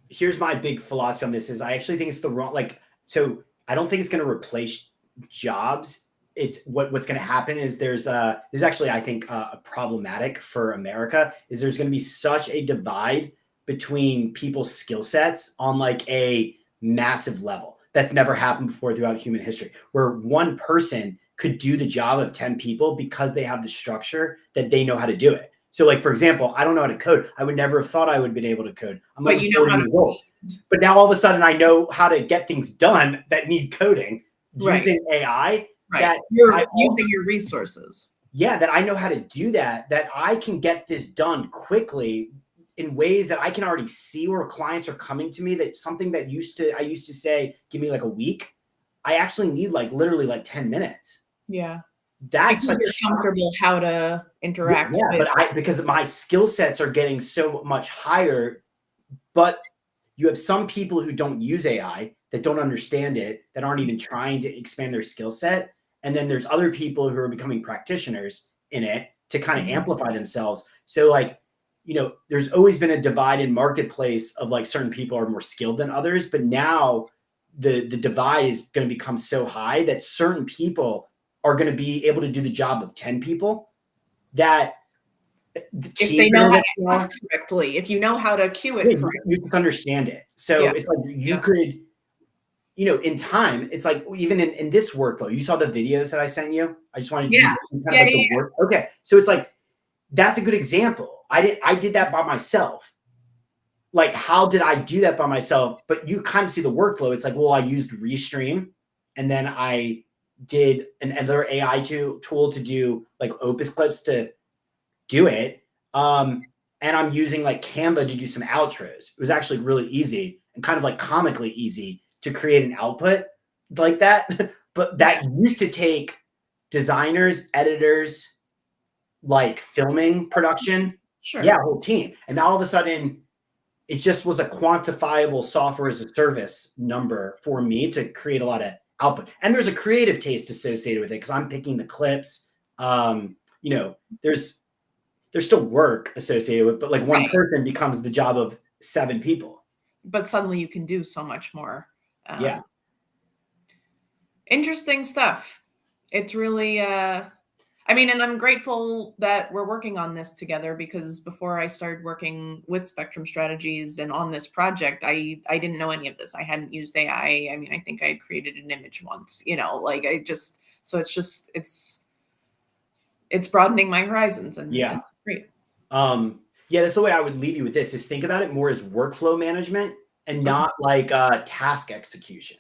here's my big philosophy on this: is I actually think it's the wrong, so I don't think it's going to replace jobs. It's what's going to happen is this is actually, I think, problematic for America, is there's going to be such a divide between people's skill sets on like a massive level that's never happened before throughout human history, where one person could do the job of 10 people because they have the structure that they know how to do it. So like, for example, I don't know how to code. I would never have thought I would have been able to code. I'm like 40 years old. But now all of a sudden I know how to get things done that need coding using AI. Right. That you're using your resources. Yeah, that I know how to do that I can get this done quickly in ways that I can already see where clients are coming to me, that something that I used to say, give me like a week. I actually need like literally like 10 minutes. Yeah. That's because you're comfortable how to interact with. But because my skill sets are getting so much higher, but you have some people who don't use AI, that don't understand it, that aren't even trying to expand their skill set. And then there's other people who are becoming practitioners in it to kind of amplify themselves. So like, there's always been a divide in marketplace of like certain people are more skilled than others, but now the divide is going to become so high that certain people are going to be able to do the job of 10 people, that The If team they know how that to you ask correctly, if you know how to cue it yeah, correctly. you just understand it. So Yeah. it's like you Yeah. could, you know, in time, it's like even in this workflow, you saw the videos that I sent you. I just wanted you Yeah. to see kind Yeah, of like yeah, the work. Okay. So it's like that's a good example. I did that by myself. Like, how did I do that by myself? But you kind of see the workflow. It's like, well, I used Restream, and then I did another AI tool to do like Opus clips to do it. And I'm using like Canva to do some outros. It was actually really easy and kind of like comically easy to create an output like that. But that used to take designers, editors, like filming production. Sure. Yeah, whole team. And now all of a sudden, it just was a quantifiable software as a service number for me to create a lot of output. And there's a creative taste associated with it because I'm picking the clips. You know, there's still work associated with, but like one Right. person becomes the job of 7 people. But suddenly you can do so much more. Yeah. Interesting stuff. It's really I mean, and I'm grateful that we're working on this together because before I started working with Spectrum Strategies and on this project, I didn't know any of this. I hadn't used AI. I mean, I think I had created an image once, you know, like I just so it's just it's broadening my horizons and Yeah. it's great. Yeah, that's the way I would leave you with this is think about it more as workflow management and Okay. not like task execution.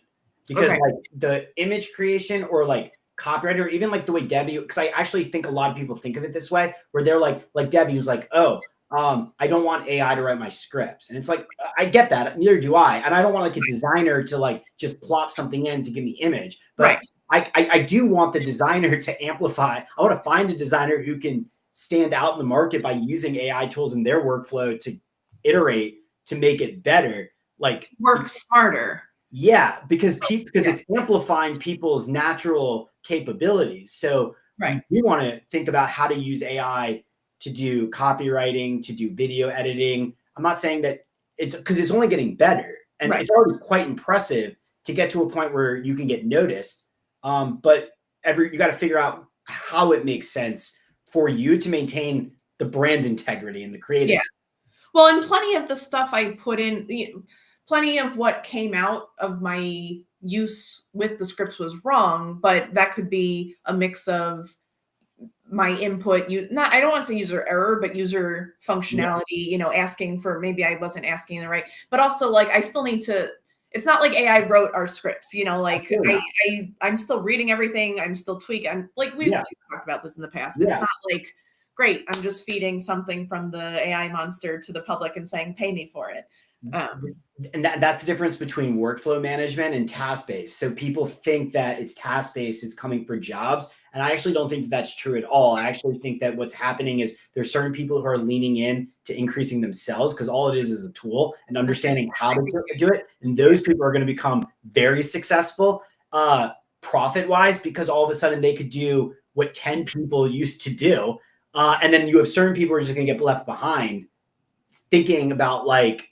Because Okay. like the image creation or like copyright or even like the way Debbie, because I actually think a lot of people think of it this way, where they're like Debbie was like, oh, I don't want AI to write my scripts. And it's like, I get that. Neither do I. And I don't want like a designer to like just plop something in to give me image. But Right. I do want the designer to amplify. I want to find a designer who can stand out in the market by using AI tools in their workflow to iterate to make it better. Like Work smarter. yeah, because Yeah. it's amplifying people's natural capabilities. So Right. you want to think about how to use AI to do copywriting, to do video editing. I'm not saying that it's because it's only getting better and Right. it's already quite impressive to get to a point where you can get noticed. But you got to figure out how it makes sense for you to maintain the brand integrity and the creative. Yeah. Well, and plenty of the stuff I put in, plenty of what came out of my use with the scripts was wrong, but that could be a mix of my input. I don't want to say user error, but user functionality. You know, asking for maybe I wasn't asking the right, but also like I still need to. It's not like AI wrote our scripts. You know, like I'm still reading everything. I'm still tweaking. I'm like we've talked about this in the past. It's not like great, I'm just feeding something from the AI monster to the public and saying, pay me for it. And that's the difference between workflow management and task-based. So people think that it's task-based, it's coming for jobs. And I actually don't think that that's true at all. I actually think that what's happening is there's certain people who are leaning in to increasing themselves because all it is a tool and understanding how to do it. And those people are going to become very successful profit-wise because all of a sudden they could do what 10 people used to do. And then you have certain people who are just going to get left behind thinking about like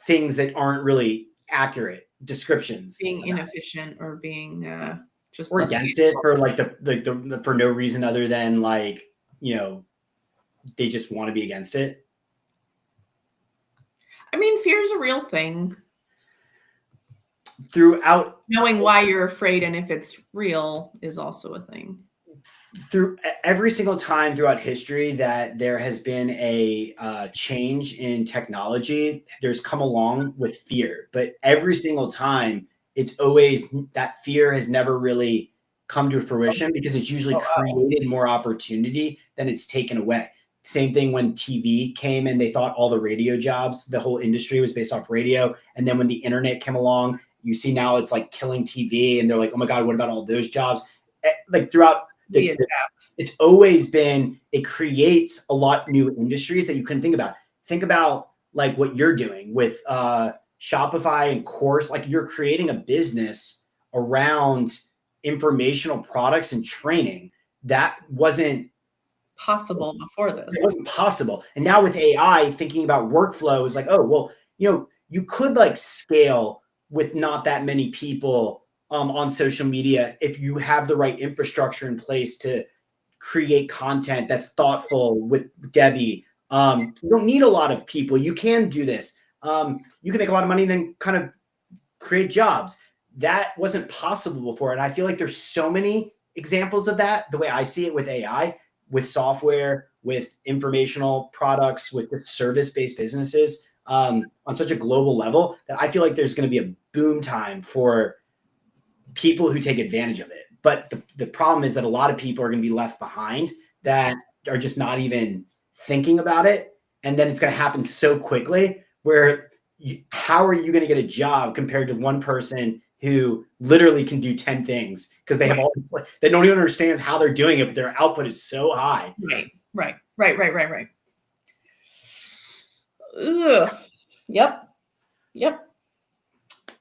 things that aren't really accurate descriptions. Being inefficient or being just or against it for like the for no reason other than like, you know, they just want to be against it. I mean, fear is a real thing. Throughout knowing why you're afraid and if it's real is also a thing. Through every single time throughout history that there has been a change in technology, there's come along with fear. But every single time, it's always that fear has never really come to fruition because it's usually created more opportunity than it's taken away. Same thing when TV came and they thought all the radio jobs, the whole industry was based off radio. And then when the internet came along, you see now it's like killing TV and they're like, oh my God, what about all those jobs? Like throughout it's always been, it creates a lot new industries that you couldn't think about. Think about like what you're doing with Shopify and Course, like you're creating a business around informational products and training that wasn't possible before this. It wasn't possible. And now with AI, thinking about workflow is like, oh, well, you know, you could like scale with not that many people on social media if you have the right infrastructure in place to create content that's thoughtful with Debbie. You don't need a lot of people. You can do this. You can make a lot of money and then kind of create jobs. That wasn't possible before. And I feel like there's so many examples of that, the way I see it with AI, with software, with informational products, with service-based businesses on such a global level, that I feel like there's going to be a boom time for people who take advantage of it. But the problem is that a lot of people are going to be left behind that are just not even thinking about it. And then it's going to happen so quickly where how are you going to get a job compared to one person who literally can do 10 things because they have all, they don't even understand how they're doing it, but their output is so high. Right. Ugh. Yep.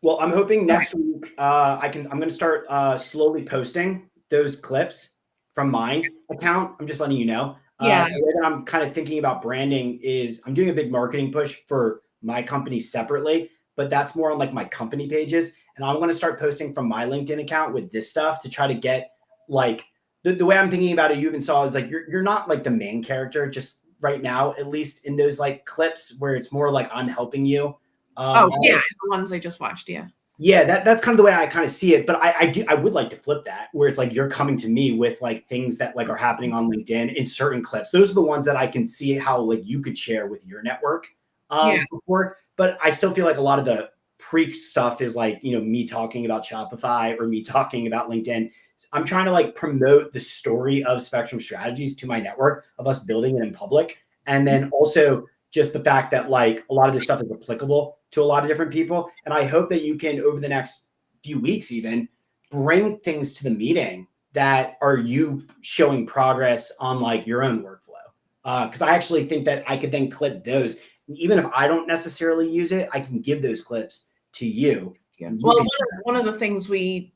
Well, I'm hoping next week I'm going to start slowly posting those clips from my account. I'm just letting you know. Yeah. The way that I'm kind of thinking about branding is I'm doing a big marketing push for my company separately, but that's more on like my company pages. And I'm going to start posting from my LinkedIn account with this stuff to try to get like the way I'm thinking about it. You even saw is like, you're not like the main character just right now, at least in those like clips where it's more like I'm helping you. The ones I just watched. Yeah, that's kind of the way I kind of see it. But I would like to flip that where it's like you're coming to me with like things that like are happening on LinkedIn in certain clips. Those are the ones that I can see how like you could share with your network before. But I still feel like a lot of the pre stuff is like, you know, me talking about Shopify or me talking about LinkedIn. I'm trying to like promote the story of Spectrum Strategies to my network of us building it in public. And then also just the fact that like a lot of this stuff is applicable to a lot of different people. And I hope that you can, over the next few weeks, even bring things to the meeting that are you showing progress on like your own workflow. Because I actually think that I could then clip those. Even if I don't necessarily use it, I can give those clips to you. Yeah. Well, one of the things we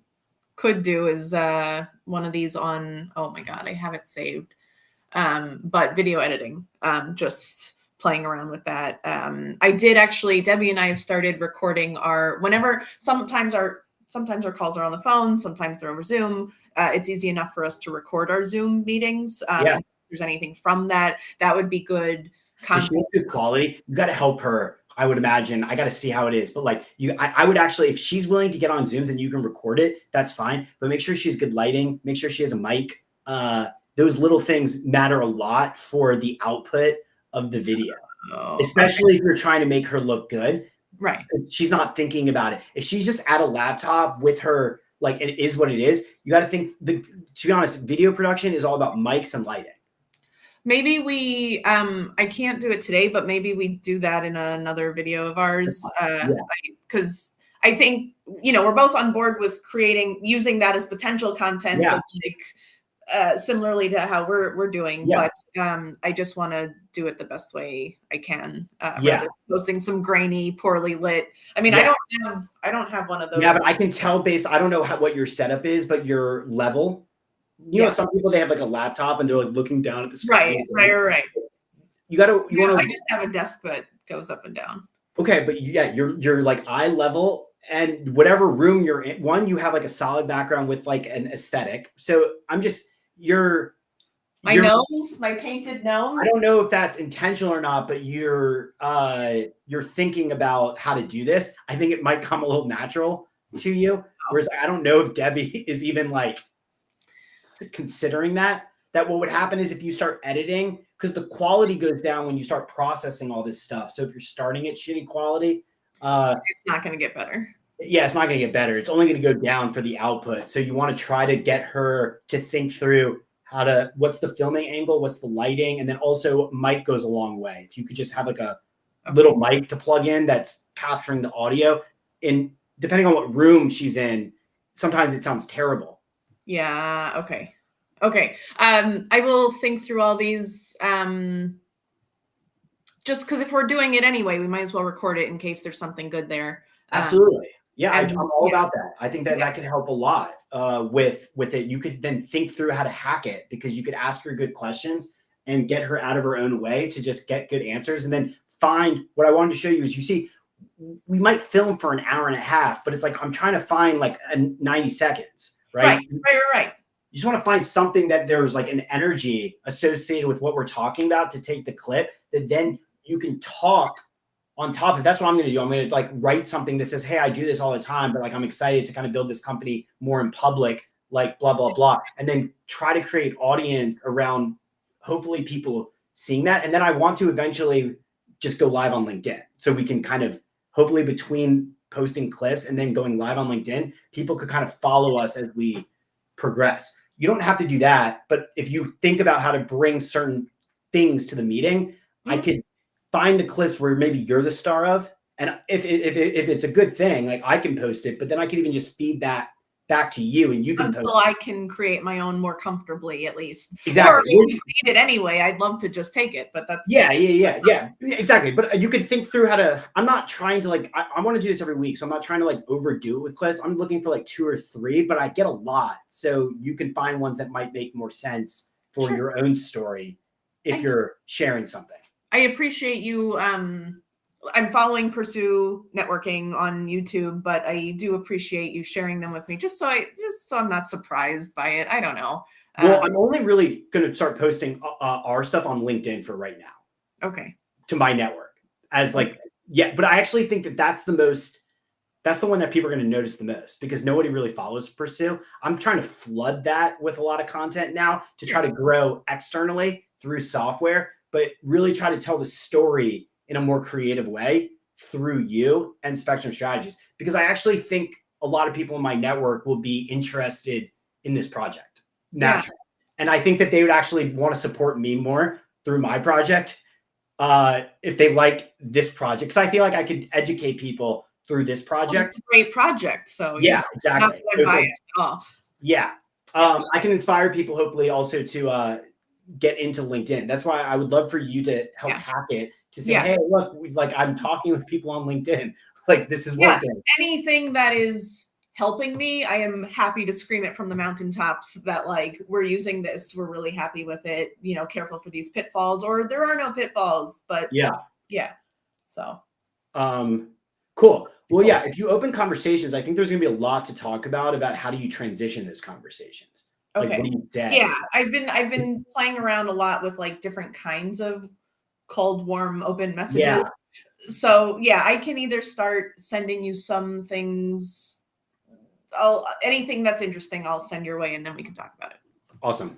could do is one of these on, oh my God, I have it saved. But video editing, just playing around with that. I did actually, Debbie and I have started recording sometimes our calls are on the phone, sometimes they're over Zoom. It's easy enough for us to record our Zoom meetings. If there's anything from that would be good content. Good quality. You got to help her. I would imagine. I got to see how it is, but like I would actually, if she's willing to get on Zooms and you can record it, that's fine. But make sure she's good lighting. Make sure she has a mic. Those little things matter a lot for the output of the video, especially if you're trying to make her look good. Right. She's not thinking about it. If she's just at a laptop with her, like it is what it is. You got to think. To be honest, video production is all about mics and lighting. Maybe we, I can't do it today, but maybe we do that in another video of ours. Because I think, you know, we're both on board with using that as potential content, similarly to how we're doing. But I just want to do it the best way I can. Rather than posting some grainy, poorly lit. I mean, I don't have one of those. Yeah, but I can tell I don't know what your setup is, but your level. You know, some people, they have like a laptop and they're like looking down at the screen. Right. I just have a desk that goes up and down. Okay, but you're like eye level, and whatever room you're in, you have like a solid background with like an aesthetic. So I'm just my nose, my painted nose. I don't know if that's intentional or not, but you're thinking about how to do this. I think it might come a little natural to you. Whereas I don't know if Debbie is even like considering that what would happen is if you start editing, because the quality goes down when you start processing all this stuff. So if you're starting at shitty quality, it's not going to get better. Yeah, it's not going to get better. It's only going to go down for the output. So you want to try to get her to think through what's the filming angle, what's the lighting, and then also mic goes a long way. If you could just have like a little mic to plug in that's capturing the audio, and depending on what room she's in, sometimes it sounds terrible. Yeah. Okay. I will think through all these. Just because if we're doing it anyway, we might as well record it in case there's something good there. Absolutely. I'm all about that. I think that can help a lot with it. You could then think through how to hack it, because you could ask her good questions and get her out of her own way to just get good answers. And then find what I wanted to show you is, you see, we might film for an hour and a half, but it's like I'm trying to find like 90 seconds. Right. You just want to find something that there's like an energy associated with what we're talking about to take the clip that then you can talk on top of it. That's what I'm going to do. I'm going to like write something that says, hey, I do this all the time, but like I'm excited to kind of build this company more in public, like blah, blah, blah. And then try to create audience around hopefully people seeing that. And then I want to eventually just go live on LinkedIn. So we can kind of hopefully between posting clips and then going live on LinkedIn, people could kind of follow us as we progress. You don't have to do that. But if you think about how to bring certain things to the meeting, I could find the clips where maybe you're the star of. And if it's a good thing, like I can post it, but then I can even just feed that back to you and you can until post I can create my own more comfortably, at least. Exactly. Or if you need it anyway, I'd love to just take it, but that's yeah, exactly. But you could think through how to. I'm not trying to like. I want to do this every week, so I'm not trying to like overdo it with clips. I'm looking for like 2 or 3, but I get a lot, so you can find ones that might make more sense for your own story if you're sharing something. I appreciate you. I'm following Pursue Networking on YouTube, but I do appreciate you sharing them with me, just so I'm not surprised by it. I don't know. Well, I'm only really going to start posting our stuff on LinkedIn for right now. Okay. To my network as like, but I actually think that that's the one that people are going to notice the most because nobody really follows Pursue. I'm trying to flood that with a lot of content now to try to grow externally through software, but really try to tell the story in a more creative way through you and Spectrum Strategies, because I actually think a lot of people in my network will be interested in this project naturally. Yeah. And I think that they would actually want to support me more through my project if they like this project. Because I feel like I could educate people through this project. It's a great project. So yeah, exactly. Yeah. I can inspire people hopefully also to get into LinkedIn. That's why I would love for you to help hack it to say, hey, look, like I'm talking with people on LinkedIn. Like this is working. Anything that is helping me, I am happy to scream it from the mountaintops that like we're using this, we're really happy with it, you know, careful for these pitfalls, or there are no pitfalls, but so cool. Well, yeah, if you open conversations, I think there's gonna be a lot to talk about how do you transition those conversations. Okay. Like, what do you say? Yeah, I've been playing around a lot with like different kinds of cold, warm, open messages. Yeah. So I can either start sending you some things, anything that's interesting, I'll send your way and then we can talk about it. Awesome.